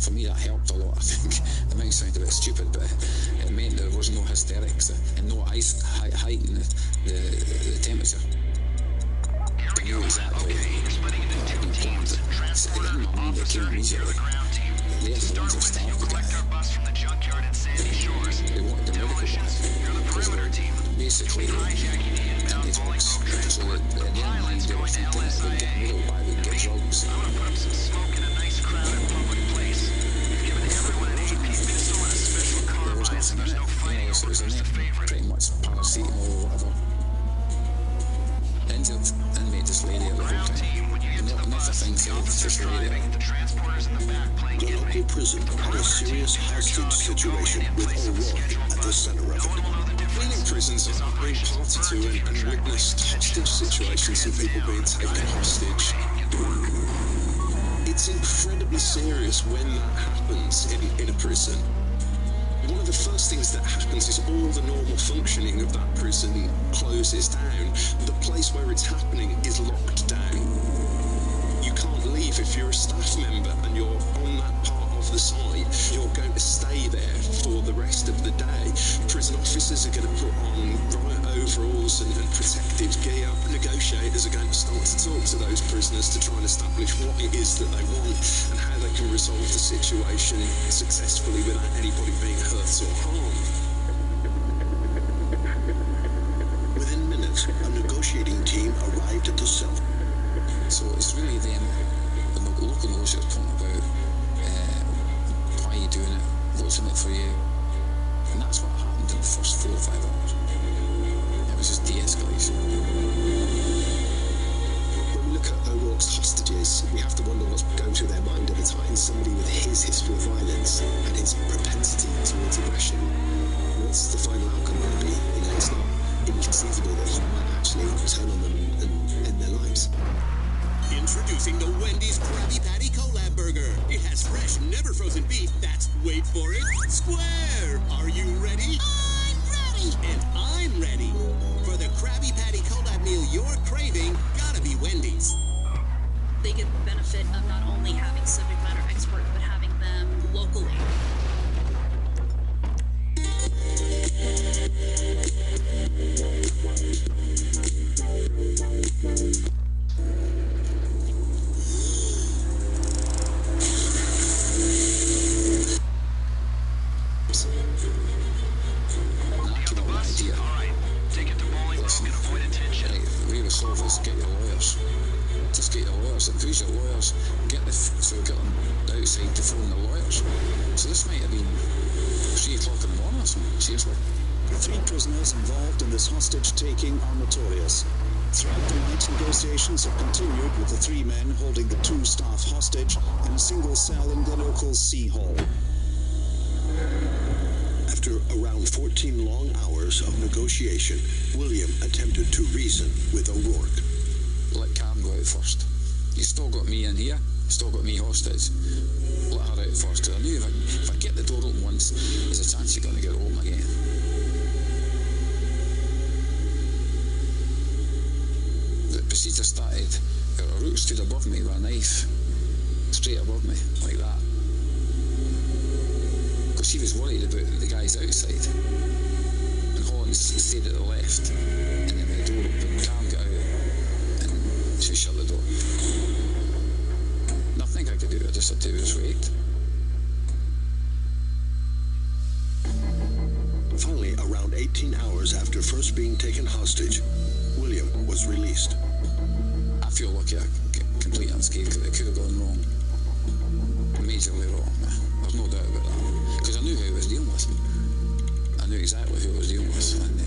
for me that helped a lot, I think. It might sound a bit stupid, but it meant there was no hysterics and no heighten the temperature. I knew exactly what had been planned. So in my mind it came immediately. They're the ones who started it. They wanted the medical one. Basically, empty drugs. So that in their mind they were thinking that they'd get middle by, they'd get drugs. There was nothing in it. So it was a net, pretty much paracetamol or whatever. Injured inmate just lay there the whole time. Nothing to just lay there. The local prison had a serious hostage situation with O'Rourke at the center of it. Many prisons have been party to and witnessed hostage situations and people being taken hostage. It's incredibly serious when that happens in a prison. One of the first things that happens is all the normal functioning of that prison closes down. The place where it's happening is locked down. You can't leave if you're a staff member and you're on that part of the site. You're going to stay there for the rest of the day. Prison officers are going to put on riot overalls and protective gear. Negotiators are going to start to talk to those prisoners to try and establish what it is that they want and how they can resolve the situation successfully without anybody being hurt or harmed. Within minutes, a negotiating team arrived at the cell. So it's really them, the local negotiators talking about why are you doing it, what's in it for you, and that's what happened in the first 4 or 5 hours. It was just de-escalation. When we look at O'Rourke's hostages, we have to wonder what's going through their mind at the time. Somebody with his history of violence and his propensity towards aggression, what's the final outcome going to be? You know, it's not inconceivable that he might actually turn on them and end their lives. Introducing the Wendy's Krabby Patty Collab Burger. It has fresh, never frozen beef that's, wait for it, square. Are you ready? I'm ready. And I'm ready. For the Krabby Patty Collab meal you're craving, gotta be Wendy's. They get the benefit of not only having subject matter experts, but having them locally. Get your lawyers. Just get your lawyers. And who's your lawyers? Get them outside to phone the lawyers. So this might have been 3 o'clock in the morning or something. Seriously. The 3 prisoners involved in this hostage-taking are notorious. Throughout the night, negotiations have continued with the 3 men holding the 2 staff hostage in a single cell in the local C Hall. After around 14 long hours of negotiation, William attempted to reason with O'Rourke. Let Karen go out first. You still got me in here, still got me hostage. Let her out first. I knew if I get the door open once, there's a chance you're going to get it open again. The procedure started. O'Rourke stood above me with a knife, straight above me, like that. Because she was worried about the guys outside. And Holland stayed at the left, and then the door opened, Karen got out, and she shut the door. Nothing I could do, I just had to just wait. Finally, around 18 hours after first being taken hostage, William was released. I feel lucky I completely unscathed, because it could have gone wrong. Majorly wrong, there's no doubt about that. because I knew who I was dealing with. I knew exactly who I was dealing with, and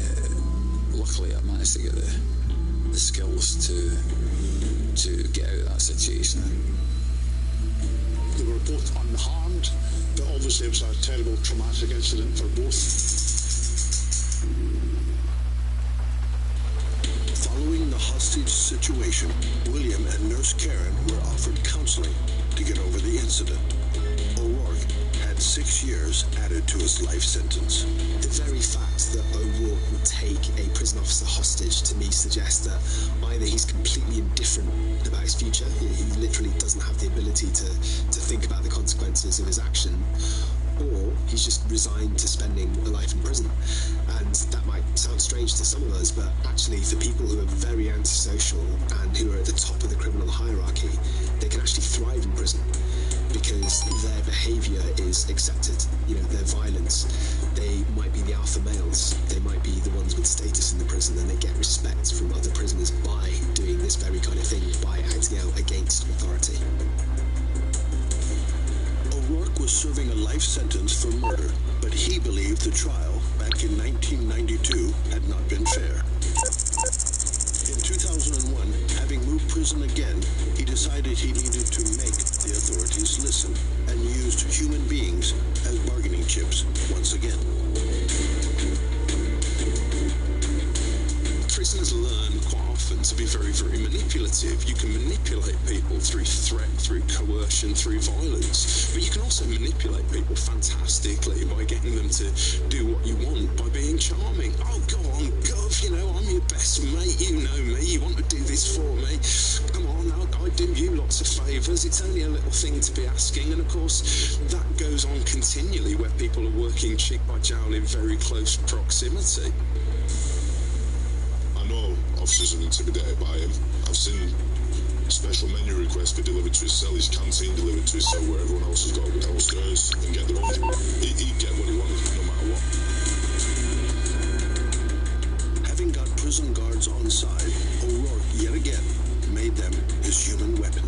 luckily I managed to get the skills to get out of that situation. They were both unharmed, but obviously it was a terrible traumatic incident for both. Following the hostage situation, William and Nurse Karen were offered counseling to get over the incident. O'Rourke had 6 years added to his life sentence. The very fact that O'Rourke would take a prison officer hostage to me suggests that either he's completely indifferent about his future, he literally doesn't have the ability to think about the consequences of his action, or he's just resigned to spending a life in prison. And that might sound strange to some of us, but actually for people who are very antisocial and who are at the top of the criminal hierarchy, they can actually thrive in prison because their behaviour is accepted. You know, their violence, they might be the alpha males, they might be the ones with status in the prison, and they get respect from other prisoners by doing this very kind of thing, by acting out against authority. O'Rourke was serving a life sentence for murder, but he believed the trial back in 1992 had not been fair. In 2001, having moved prison again, he decided he needed to make the authorities listen and used human beings as bargaining chips once again. Prisoners learn quite often to be very, very manipulative. You can manipulate people through threat, through coercion, through violence, but you can also manipulate people fantastically by getting them to do what you want, by being charming. Oh, go on, Gov, you know, I'm your best mate, you know me, you want to do this for me. Come on, I do you lots of favours, it's only a little thing to be asking, and of course, that goes on continually where people are working cheek by jowl in very close proximity. Officers are intimidated by him. I've seen special menu requests be delivered to his cell, his canteen delivered to his cell, where everyone else has got to go downstairs and get their own. He'd get what he wanted, no matter what. Having got prison guards on side, O'Rourke yet again made them his human weapon.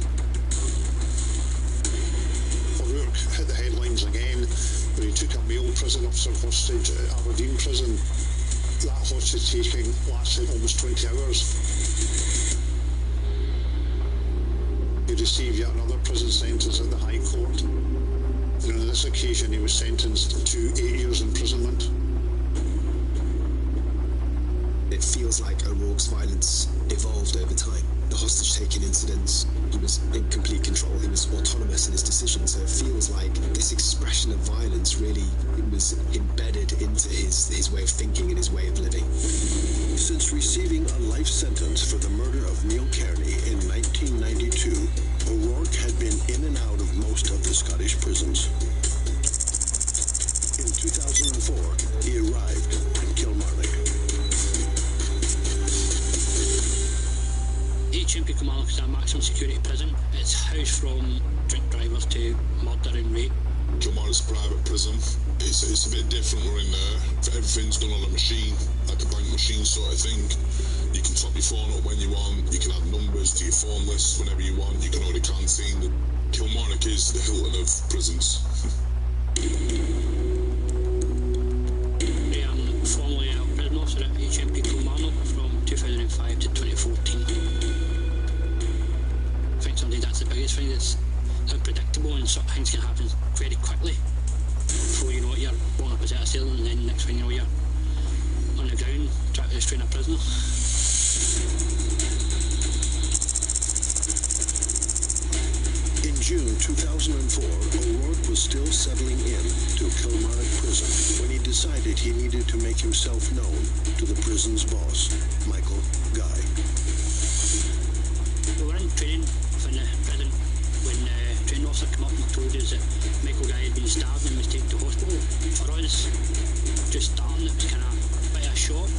O'Rourke hit the headlines again when he took a male prison officer hostage at Aberdeen Prison. That hostage taking lasted almost 20 hours. He received yet another prison sentence at the High Court. And on this occasion he was sentenced to 8 years imprisonment. It feels like O'Rourke's violence evolved over time. The hostage-taking incidents, he was in complete control, he was autonomous in his decisions, so it feels like this expression of violence really was embedded into his way of thinking and his way of living. Since receiving a life sentence for the murder of Neil Kearney in 1992, O'Rourke had been in and out of most of the Scottish prisons. In 2004, he arrived in Kilmarnock. HMP Kilmarnock is a maximum security prison. It's housed from drink drivers to murder and rape. Kilmarnock's a private prison. It's a bit different. We're in there. Everything's done on a machine, like a bank machine sort of thing. You can top your phone up when you want. You can add numbers to your phone list whenever you want. You can order canteen. Kilmarnock is the Hilton of prisons. I am formerly a prison officer at HMP Kilmarnock from 2005 to 2014. I think sometimes that's the biggest thing, is unpredictable, and sort of things can happen very quickly. Before you know it, you're blown up a set of cell, and then next thing you know, you're on the ground trying to restrain a prisoner. In June 2004, O'Rourke was still settling in to Kilmarnock Prison when he decided he needed to make himself known to the prison's boss, Michael Guy. We were in training in the prison when the training officer came up and told us that Michael Guy had been stabbed and was taken to hospital. For us, just starting, it was kind of a bit of a shock.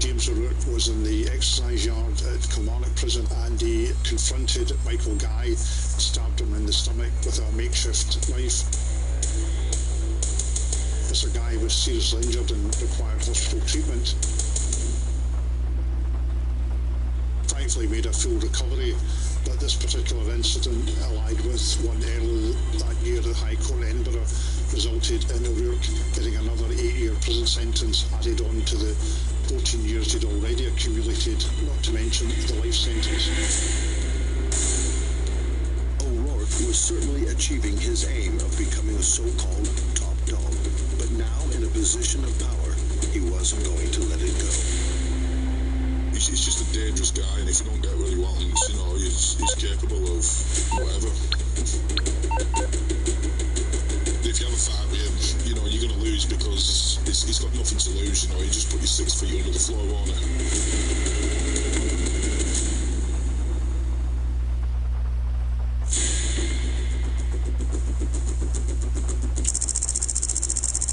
James O'Rourke was in the exercise yard at Kilmarnock Prison and he confronted Michael Guy, stabbed him in the stomach with a makeshift knife. Mr. Guy was seriously injured and required hospital treatment. Thankfully made a full recovery But this particular incident, allied with one earlier that year at High Court Edinburgh, resulted in O'Rourke getting another 8-year prison sentence added on to the 14 years he'd already accumulated, not to mention the life sentence. O'Rourke was certainly achieving his aim of becoming a so-called top dog, but now in a position of power, he wasn't going to let it go. He's just a dangerous guy, and if you don't get what he wants, you know, he's capable of whatever. If you have a fight with him, you know, you're going to lose because he's got nothing to lose, you know, you just put your 6 feet under the floor, won't it?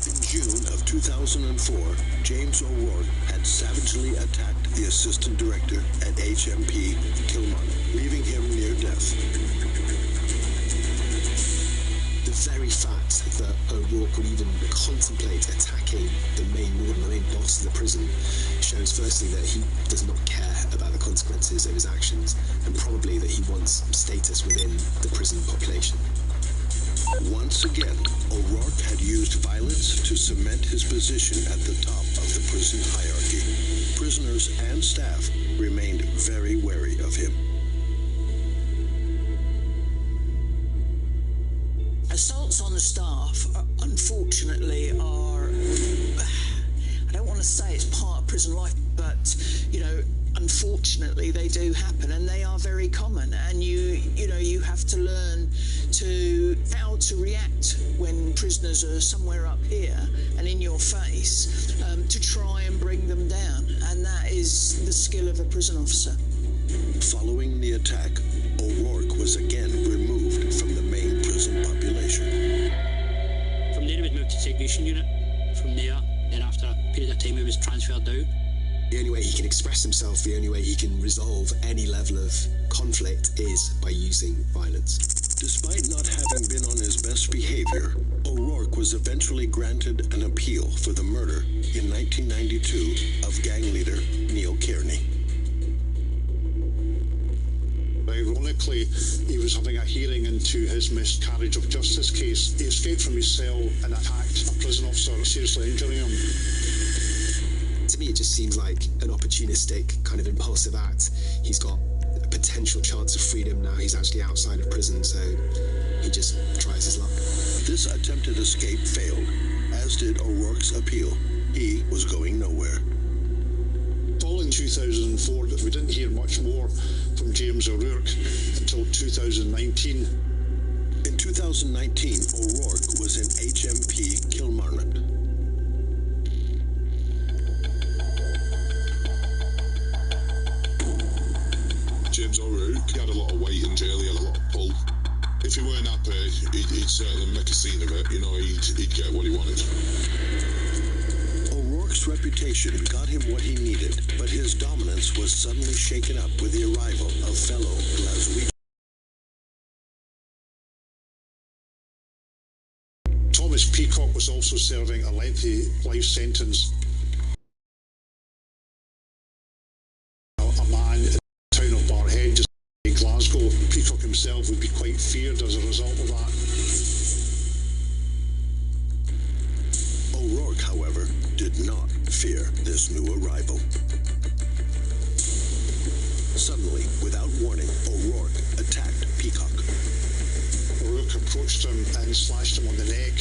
In June of 2004, James O'Rourke had savagely attacked the assistant director at HMP Kilmarnock, leaving him near death. The very fact that O'Rourke would even contemplate attacking the main warden, the main boss of the prison, shows firstly that he does not care about the consequences of his actions, and probably that he wants status within the prison population. Once again, O'Rourke had used violence to cement his position at the top of the prison hierarchy. Prisoners and staff remained very wary of him. Assaults on the staff, unfortunately, are, I don't want to say it's part of prison life, but, you know, unfortunately they do happen, and they are very common, and you have to learn how to react when prisoners are somewhere up here and in your face, to try and bring them down, and that is the skill of a prison officer. Following the attack, O'Rourke was again removed from the main prison population. From there he was moved to segregation unit. From there, then after a period of time he was transferred out. The only way he can express himself, the only way he can resolve any level of conflict is by using violence. Despite not having been on his best behavior, O'Rourke was eventually granted an appeal for the murder in 1992 of gang leader Neil Kearney. Ironically, he was having a hearing into his miscarriage of justice case. He escaped from his cell and attacked a prison officer, seriously injuring him. To me, it just seems like an opportunistic, kind of impulsive act. He's got a potential chance of freedom now. He's actually outside of prison, so he just tries his luck. This attempted escape failed, as did O'Rourke's appeal. He was going nowhere. Following 2004, we didn't hear much more from James O'Rourke until 2019. In 2019, O'Rourke was in HMP Kilmarnock. James O'Rourke, he had a lot of weight in jail, he had a lot of pull. If he weren't happy, he'd certainly make a scene of it, you know, he'd get what he wanted. O'Rourke's reputation got him what he needed, but his dominance was suddenly shaken up with the arrival of fellow Glaswegians. Thomas Peacock was also serving a lengthy life sentence. A man in the town of Barrhead, just in Glasgow. Peacock himself would be quite feared as a result of that. O'Rourke, however, did not fear this new arrival. Suddenly, without warning, O'Rourke attacked Peacock. O'Rourke approached him and slashed him on the neck,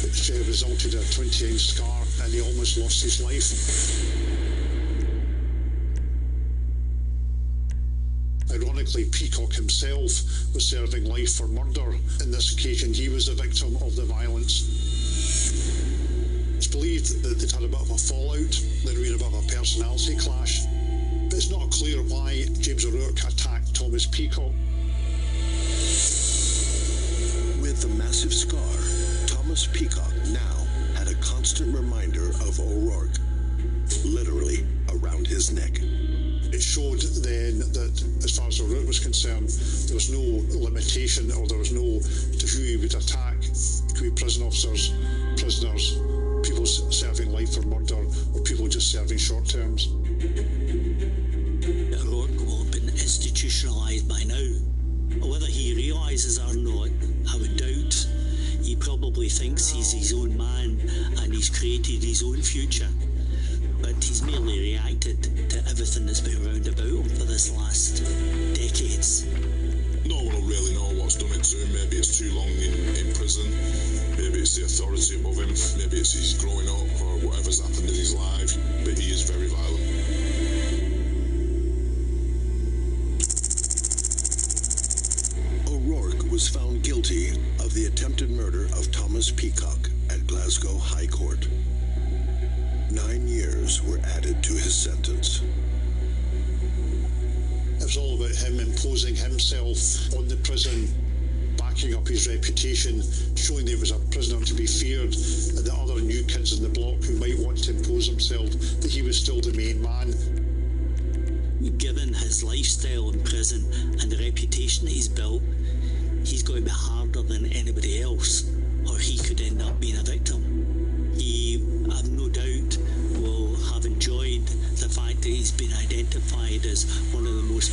which resulted in a 20-inch scar, and he almost lost his life. Ironically, Peacock himself was serving life for murder. In this occasion, he was the victim of the violence. It's believed that they'd had a bit of a fallout, there'd been a bit of a personality clash, but it's not clear why James O'Rourke attacked Thomas Peacock. With the massive scar, Thomas Peacock now had a constant reminder of O'Rourke, literally around his neck. It showed then that, as far as O'Rourke was concerned, there was no limitation, or there was no to who he would attack. It could be prison officers, prisoners, people serving life for murder, or people just serving short terms. O'Rourke grew up in institutionalised by now. Whether he realises or not, I would doubt. He probably thinks he's his own man and he's created his own future. But he's merely reacted to everything that's been round about him for this last decades. No one will really know what's done it to him. Maybe it's too long in prison. Maybe it's the authority above him. Maybe it's his growing up or whatever's happened in his life. But he is very violent. O'Rourke was found guilty of the attempted murder of Thomas Peacock at Glasgow High Court. 9 years were added to his sentence. It was all about him imposing himself on the prison, backing up his reputation, showing that he was a prisoner to be feared, and the other new kids in the block who might want to impose himself, that he was still the main man. Given his lifestyle in prison and the reputation that he's built, he's going to be harder than anybody else, or he could end up being a victim. He, I've no doubt, will have enjoyed the fact that he's been identified as one of the most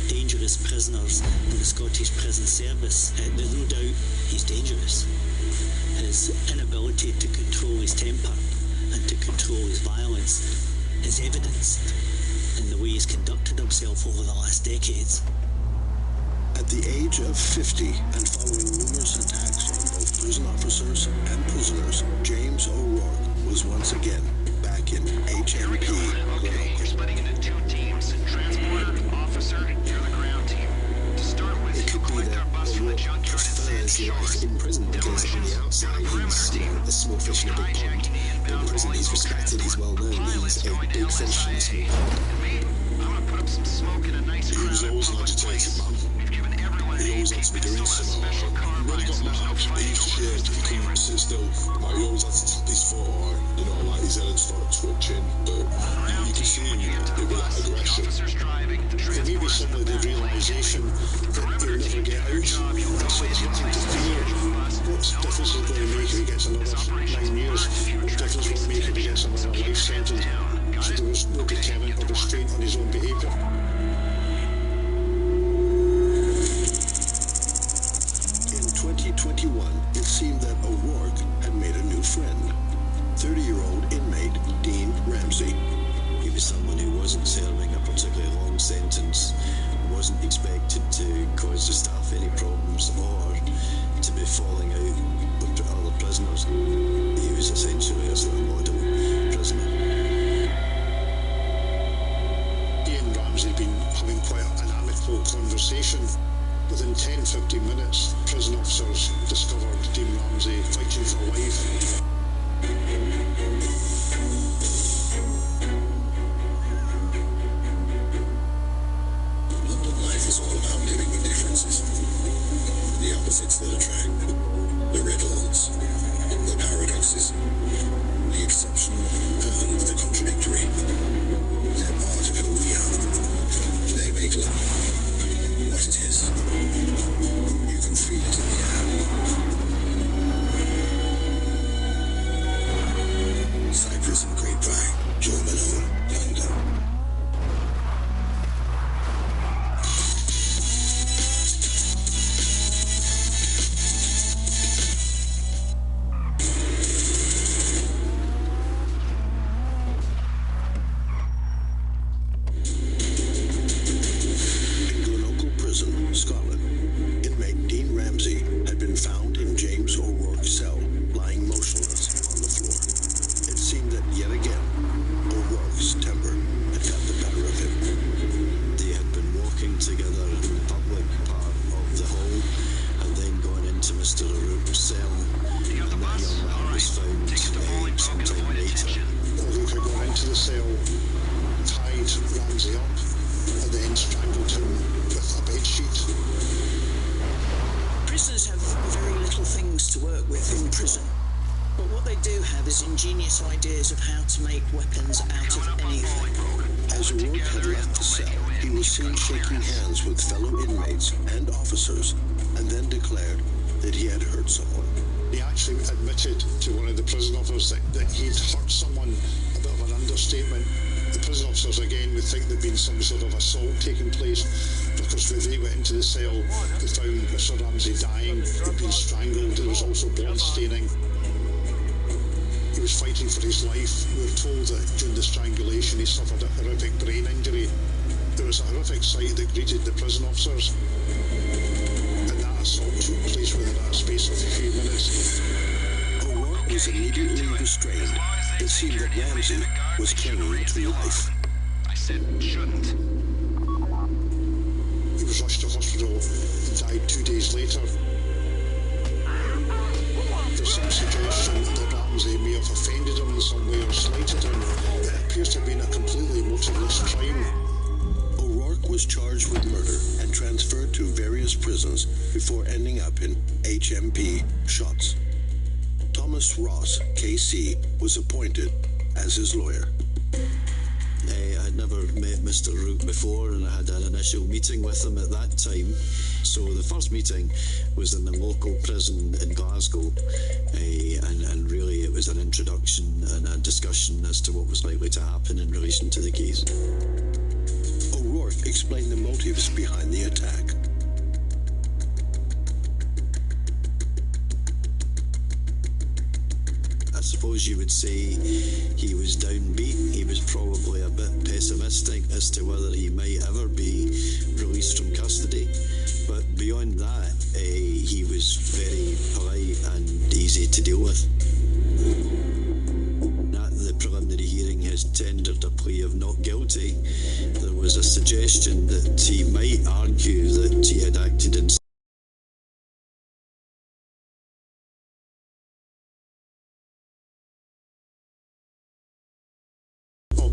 dangerous prisoners in the Scottish Prison Service. There's no doubt he's dangerous. His inability to control his temper and to control his violence is evidenced in the way he's conducted himself over the last decades. At the age of 50 and following numerous attacks on both prison officers and prisoners, James O'Rourke was once again back in HMP Glenelg. You're splitting into 2 teams. Transporter, officer, you're the ground team. To start with, it could be that O'Rourke prefers life in prison because on the outside he's a small fish in a big pond. But in prison he's respected, he's well known, he's a big fish in a small pond. I'm gonna put up some smoke in a nice He was always an agitated man. He always had to be doing something. When he got mad, he used to shake, he couldn't sit still. Like, he always had to tap his foot or, you know, like his head had started twitching. But you could see him, it was like aggression. For me, was simply the realisation that he'll never get out. So there's nothing to fear. What difference is it going to make if he gets another 9 years? What difference will it make if he gets another life sentence? So there was no deterrent or restraint on his own behaviour. In 2021, it seemed that O'Rourke had made a new friend. 30-year-old inmate Dean Ramsey. He was someone who wasn't serving a particularly long sentence, wasn't expected to cause the staff any problems or to be falling out with other prisoners. He was essentially a sort of model prisoner. Ian Ramsey had been having quite an amicable conversation. Within 10-15 minutes, prison officers discovered Dean Ramsey fighting for life. London life is all about living with differences. The opposites that attract, the riddles, the paradoxes, the exceptional and the contradictory. They're part of who we are. They make life what it is. You can feel it in the air. Cyprus and Grapevine, Joe Malone, London. Scotland, inmate Dean Ramsey had been found in James O'Rourke's cell, lying motionless on the floor. It seemed that yet again, O'Rourke's temper had got the better of him. They had been walking together in the public part of the hall and then gone into Mr. O'Rourke's cell, and that young man was found sometime later. O'Rourke had gone into the cell, tied Ramsey up, and then strangled him with a bedsheet. Prisoners have very little things to work with in prison, but what they do have is ingenious ideas of how to make weapons out of anything. As O'Rourke had left the cell, he was seen shaking hands with fellow inmates and officers, and then declared that he had hurt someone. He actually admitted to one of the prison officers that he'd hurt someone, a bit of an understatement. The prison officers again would think there'd been some sort of assault taking place, because when they went into the cell, they found Sir Ramsay dying. He'd been strangled. There was also blood staining. He was fighting for his life. We were told that during the strangulation he suffered a horrific brain injury. There was a horrific sight that greeted the prison officers, and that assault took place within a space of a few minutes. O'Rourke was immediately restrained. It seemed that Ramsay was clinging to life. I said shouldn't. He was rushed to hospital and died 2 days later. There's some suggestion that Ramsay may have offended him in some way or slighted him. It appears to have been a completely motiveless crime. O'Rourke was charged with murder and transferred to various prisons before ending up in HMP Shotts. Thomas Ross, KC, was appointed as his lawyer. I'd never met Mr. Rourke before, and I had an initial meeting with him at that time. So the first meeting was in the local prison in Glasgow, and really it was an introduction and a discussion as to what was likely to happen in relation to the case. O'Rourke explained the motives behind the attack. I suppose you would say he was downbeat. He was probably a bit pessimistic as to whether he might ever be released from custody. But beyond that, he was very polite and easy to deal with. At the preliminary hearing, he tendered a plea of not guilty. There was a suggestion that he might argue that he had acted in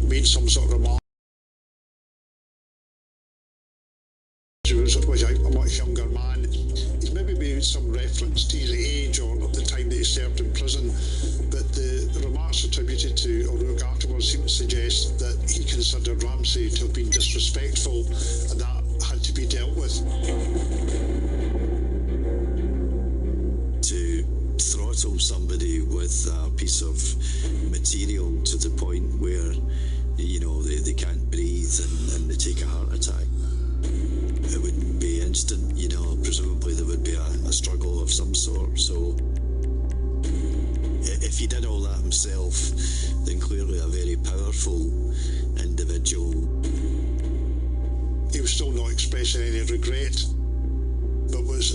made some sort of remark. He was a much younger man. He's maybe made some reference to his age or the time that he served in prison, but the remarks attributed to O'Rourke afterwards seem to suggest that he considered Ramsay to have been disrespectful, and that had to be dealt with. To throttle somebody with a piece of material to the point where, you know, they can't breathe and they take a heart attack. It wouldn't be instant, you know, presumably there would be a struggle of some sort. So if he did all that himself, then clearly a very powerful individual. He was still not expressing any regret, but was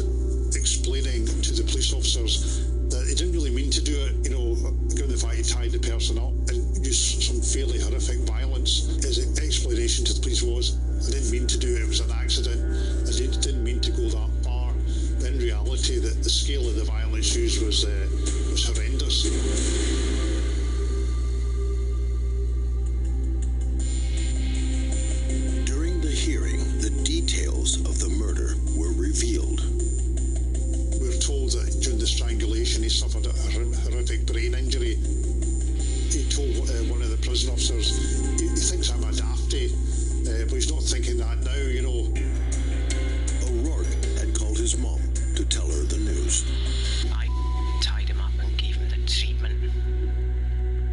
explaining to the police officers that he didn't really mean to do it, you know, given the fact he tied the person up and used some fairly horrific violence. His explanation to the police was, I didn't mean to do it, it was an accident, I didn't mean to go that far. But in reality, the scale of the violence used was horrendous. During the hearing, the details of the murder were revealed. We're told that during the strangulation he suffered a horrific brain injury. He told one of the prison officers, he thinks I'm a dafty, but he's not thinking that now, you know. O'Rourke had called his mom to tell her the news. I tied him up and gave him the treatment.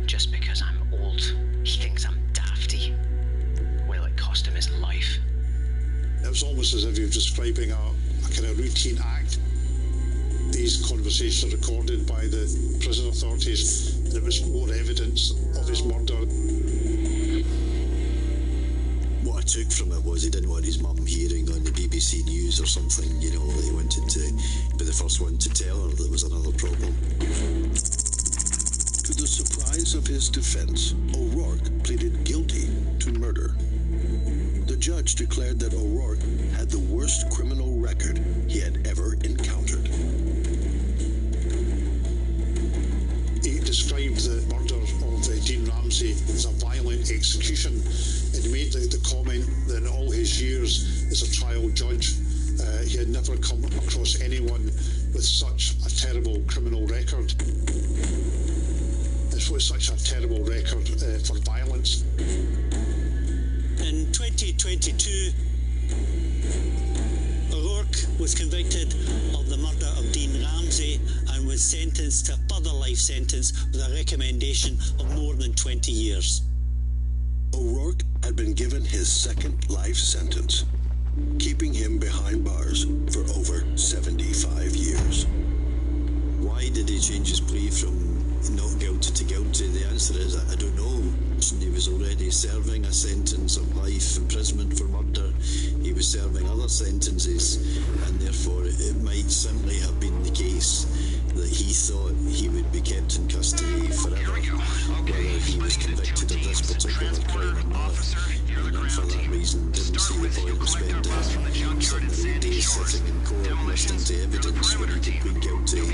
Just because I'm old, he thinks I'm dafty. Well, it cost him his life. It was almost as if he was describing a kind of routine act. These conversations are recorded by the prison authorities, and there was more evidence of his murder. What I took from it was he didn't want his mum hearing on the BBC News or something, you know, he wanted to be the first one to tell her there was another problem. To the surprise of his defense, O'Rourke pleaded guilty to murder. The judge declared that O'Rourke had the worst criminal record he had ever encountered. He described the murder of Dean Ramsay as a violent execution, and he made the comment that in all his years as a trial judge, he had never come across anyone with such a terrible criminal record. This was such a terrible record for violence. In 2022, O'Rourke was convicted of the murder of Dean Ramsay and was sentenced to a further life sentence with a recommendation of more than 20 years. O'Rourke had been given his second life sentence, keeping him behind bars for over 75 years. Why did he change his plea from not guilty to guilty? The answer is, I don't know. He was already serving a sentence of life imprisonment for murder. He was serving other sentences, and therefore it might simply have been the case that he thought he would be kept in custody forever, whether he was convicted of this particular crime or not. And for that reason, didn't see the point of spending 7 days sitting in court listening to evidence when he could be guilty,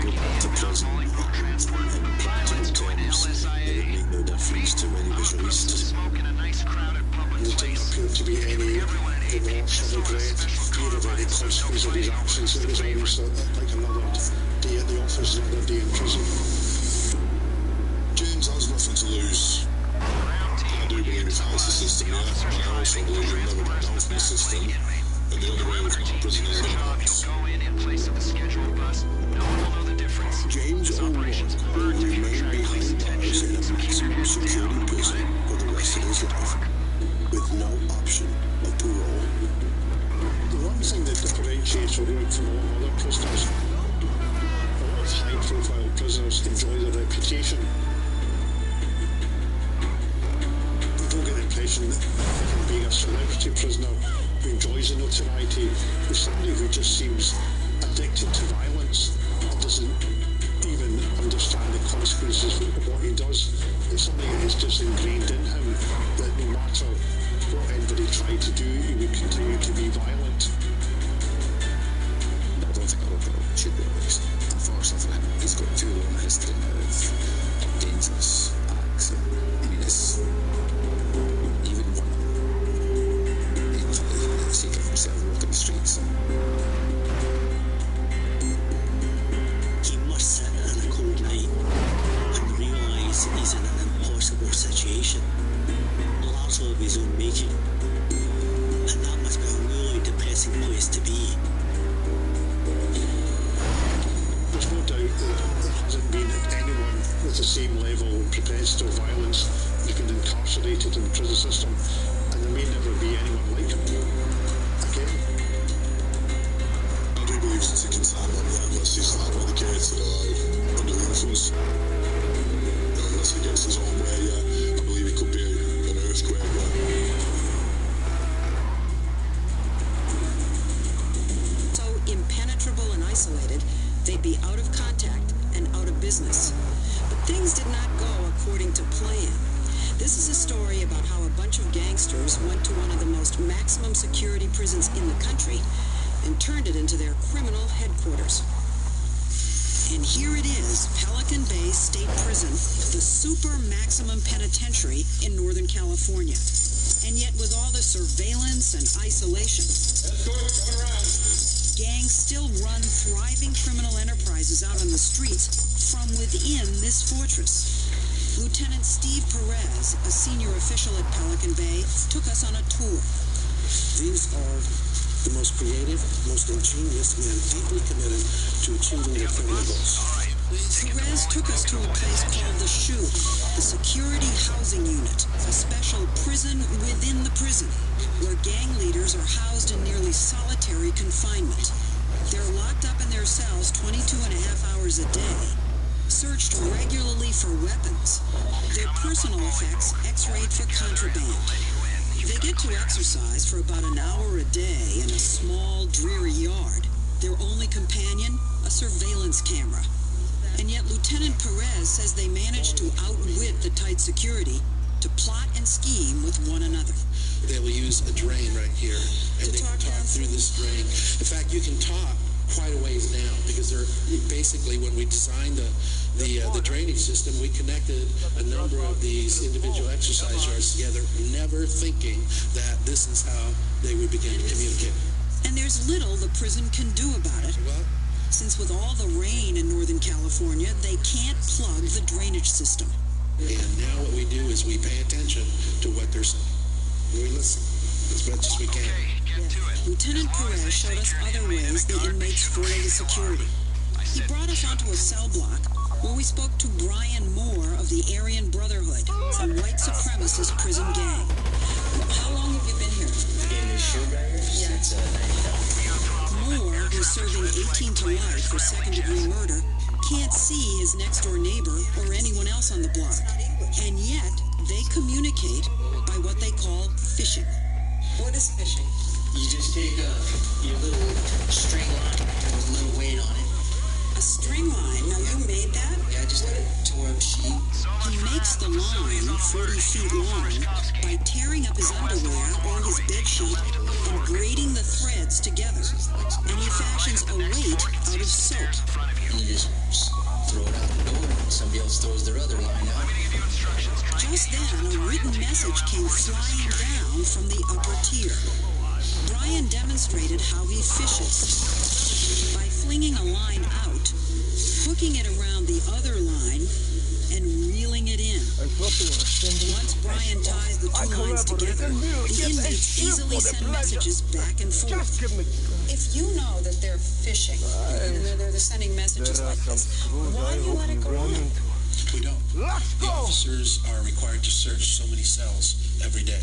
go back to prison, and in practical terms, it would make no difference to when he was released. There didn't appear to be any remorse or regret, either of any consequence of his actions. It was almost like another day at the office, another day in prison. James has nothing to lose. I do believe he fights the system, yeah, but I also believe he'll never back down from the system, and the only way he'll come out of prison is in arms. James O'Rourke will remain behind bars in a maximum security prison for the rest of his life, with no option of parole. The one thing that differentiates O'Rourke from a lot of other prisoners, a lot of high-profile prisoners enjoy their reputation. You don't get the impression that him being a celebrity prisoner who enjoys the notoriety is somebody who just seems addicted to violence and doesn't even understand the consequences of what he does. It's something that is just ingrained in him, that no matter what anybody tried to do, he would continue to be violent. I don't think O'Rourke should be released. Unfortunately for him, he's got too long a history now of dangerous acts. I mean, it's even one, for the sake of himself, walking the streets. He must sit in a cold night and realise he's in an impossible situation, largely of his own making, and that must be a really depressing place to be. There's no doubt that there hasn't been anyone with the same level of propensity of violence who's been incarcerated in the prison system, and there may never be anyone like him again. I do believe it's a ticking time on that unless he's hard medicated or under the influence. Unless he gets his own way, yeah, I believe it could be an earthquake, yeah. So impenetrable and isolated, they'd be out of contact and out of business. But things did not go according to plan. This is a story about how a bunch of gangsters went to one of the most maximum security prisons in the country and turned it into their criminal headquarters. And here it is, Pelican Bay State Prison, the super maximum penitentiary in Northern California. And yet with all the surveillance and isolation, gangs still run thriving criminal enterprises out on the streets from within this fortress. Lieutenant Steve Perez, a senior official at Pelican Bay, took us on a tour. These are the most creative, most ingenious men deeply committed to achieving their criminal goals. Perez took us to a place called the SHU, the Security Housing Unit, a special prison within the prison, where gang leaders are housed in nearly solitary confinement. They're locked up in their cells 22.5 hours a day, searched regularly for weapons, their personal effects x-rayed for contraband. They get to exercise for about an hour a day in a small, dreary yard. Their only companion, a surveillance camera. And yet Lieutenant Perez says they managed to outwit the tight security to plot and scheme with one another. They will use a drain right here, and they can talk through this drain. In fact, you can talk quite a ways now, because they're basically, when we designed the drainage system, we connected a number of these individual exercise yards together, never thinking that this is how they would begin to communicate. And there's little the prison can do about it. Since with all the rain in Northern California, they can't plug the drainage system. And now what we do is we pay attention to what they're saying. We listen as much as we can. Lieutenant Perez showed us other ways the inmates foil the security. He brought us onto a cell block where we spoke to Brian Moore of the Aryan Brotherhood, a white supremacist prison gang. How long have you been here? In the Shoebriar since 99. Moore, who's serving 18 to life for second-degree murder, can't see his next-door neighbor or anyone else on the block. And yet, they communicate by what they call phishing. What is phishing? You just take your little string line with a little weight on it. A string line? Now, you made that? Yeah, I just tore up a sheet. He makes the line 40 feet long by tearing up his underwear or his bedsheet and braiding the threads together. And he fashions a weight out of soap. And you just throw it out the door, and somebody else throws their other line out. Just then, a written message came flying down from the upper tier. Brian demonstrated how he fishes by flinging a line out, hooking it around the other line, and reeling it in. Once Brian ties the two lines together, the inmates easily send messages back and forth. If you know that they're fishing, and they're sending messages like this, why do you let it go on? We don't. The officers are required to search so many cells every day.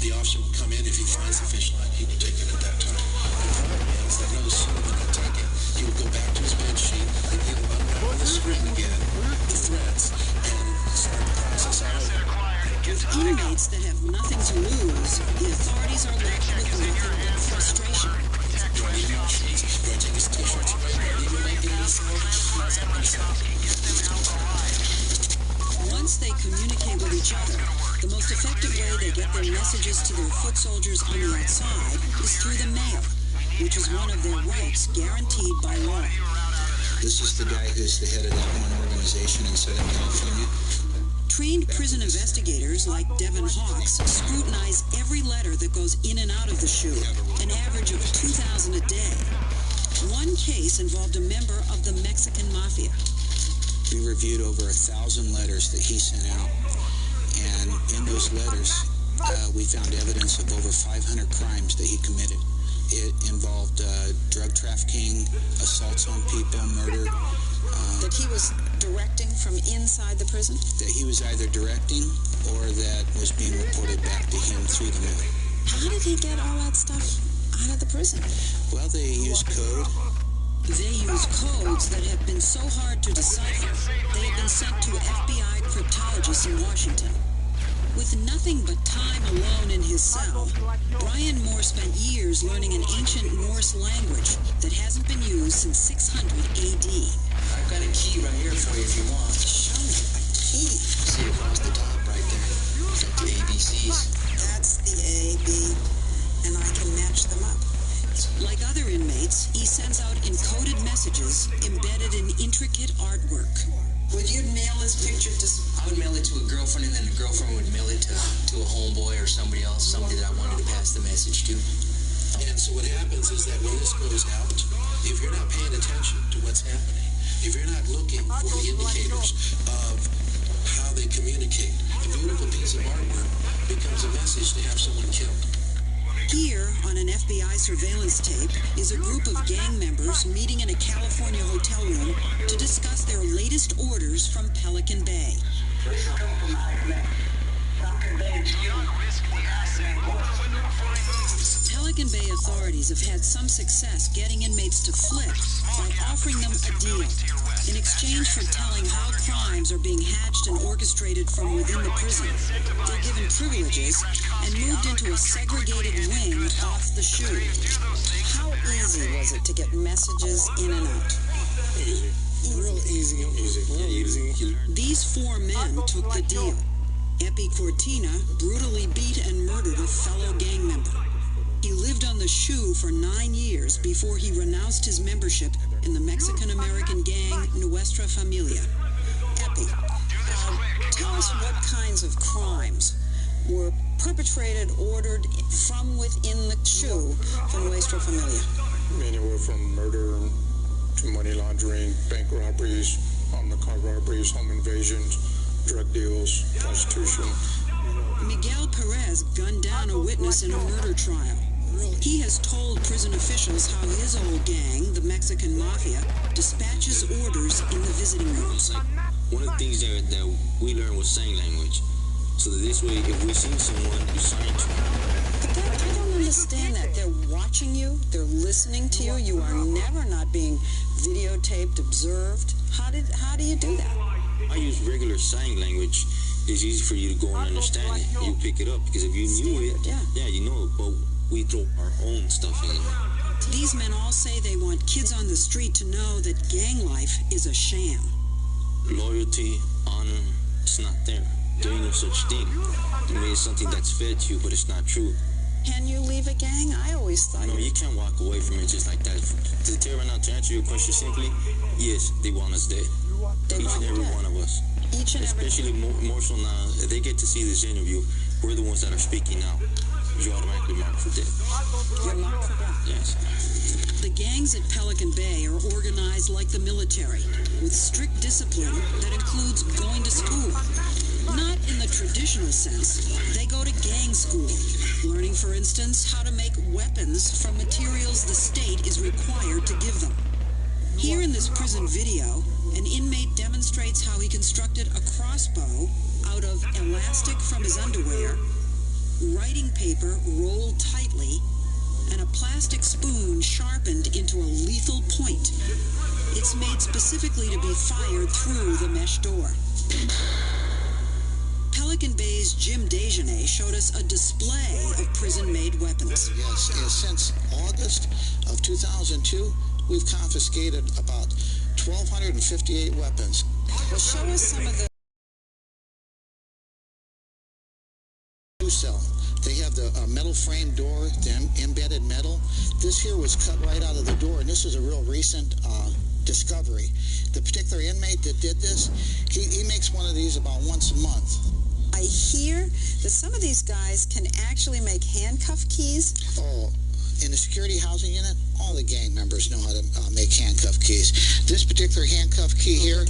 The officer will come in. If he finds the fish line, he will take it at that time. The problem is that no sooner than he take it, he will go back to his bed sheet and he'll unravel the string again, the threads, and start the process out. With inmates that have nothing to lose, the authorities are left with nothing but frustration. Brian take his t-shirts away, leave him naked in his cell, Once they communicate with each other, the most effective way they get their messages to their foot soldiers on the outside is through the mail, which is one of their rights guaranteed by law. This is the guy who's the head of that one organization in Southern California. Trained prison investigators like Devin Hawks scrutinize every letter that goes in and out of the shoe, an average of 2,000 a day. One case involved a member of the Mexican Mafia. We reviewed over 1,000 letters that he sent out, and in those letters, we found evidence of over 500 crimes that he committed. It involved drug trafficking, assaults on people, murder. That he was directing from inside the prison? That he was either directing or that was being reported back to him through the mail. How did he get all that stuff out of the prison? Well, they used code. They use codes that have been so hard to decipher, they have been sent to FBI cryptologists in Washington. With nothing but time alone in his cell, Brian Moore spent years learning an ancient Norse language that hasn't been used since 600 AD. I've got a key right here for you if you want. Show me a key. See across the top right there. It's like the ABCs. That's the A, B, and I can match them up. Like other inmates, he sends out encoded messages embedded in intricate artwork. Would you mail his picture to... I would mail it to a girlfriend, and then the girlfriend would mail it to a homeboy or somebody else, somebody that I wanted to pass the message to. And so what happens is that when this goes out, if you're not paying attention to what's happening, if you're not looking for the indicators of how they communicate, a beautiful piece of artwork becomes a message to have someone killed. Here, on an FBI surveillance tape, is a group of gang members meeting in a California hotel room to discuss their latest orders from Pelican Bay. Pelican Bay authorities have had some success getting inmates to flip by offering them a deal. In exchange for telling how crimes are being hatched and orchestrated from within the prison, they're given privileges and moved into a segregated wing off the shoe. How easy was it to get messages in and out? Easy. Real easy. Easy. These four men took the deal. Epi Cortina brutally beat and murdered a fellow gang member. He lived on the shoe for 9 years before he renounced his membership in the Mexican-American gang Nuestra Familia. Epi, tell us what kinds of crimes were perpetrated, ordered from within the shoe from Nuestra Familia. Anywhere from murder to money laundering, bank robberies, car robberies, home invasions, drug deals, prostitution. Miguel Perez gunned down a witness in a murder trial. He has told prison officials how his old gang, the Mexican Mafia, dispatches orders in the visiting rooms. One of the things that we learned was sign language. So that this way, if we see someone who's signed to But I don't understand that. They're watching you. They're listening to you. You are never not being videotaped, observed. How do you do that? I use regular sign language. It's easy for you to go and understand it. You pick it up, because if you knew it, yeah, you know it, but we throw our own stuff in. These men all say they want kids on the street to know that gang life is a sham. Loyalty, honor, it's not there. There ain't no such thing. To me, it's something that's fed to you, but it's not true. Can you leave a gang? I always thought... No, you can't walk away from it just like that. To answer your question simply, yes, they want us dead. Each and every one of us. Especially more so now, they get to see this interview. We're the ones that are speaking now. You're automatically marked for death. You're marked for death? Yes. The gangs at Pelican Bay are organized like the military, with strict discipline that includes going to school. Not in the traditional sense. They go to gang school, learning, for instance, how to make weapons from materials the state is required to give them. Here in this prison video, an inmate demonstrates how he constructed a crossbow out of elastic from his underwear, writing paper rolled tightly, and a plastic spoon sharpened into a lethal point. It's made specifically to be fired through the mesh door. Pelican Bay's Jim Dejanay showed us a display of prison-made weapons. Yes, since August of 2002, we've confiscated about 1,258 weapons. Well, show us some of the new cell. They have the metal frame door, the embedded metal. This here was cut right out of the door, and this is a real recent discovery. The particular inmate that did this, he makes one of these about once a month. I hear that some of these guys can actually make handcuff keys. Oh, in the security housing unit, all the gang members know how to make handcuff keys. This particular handcuff key here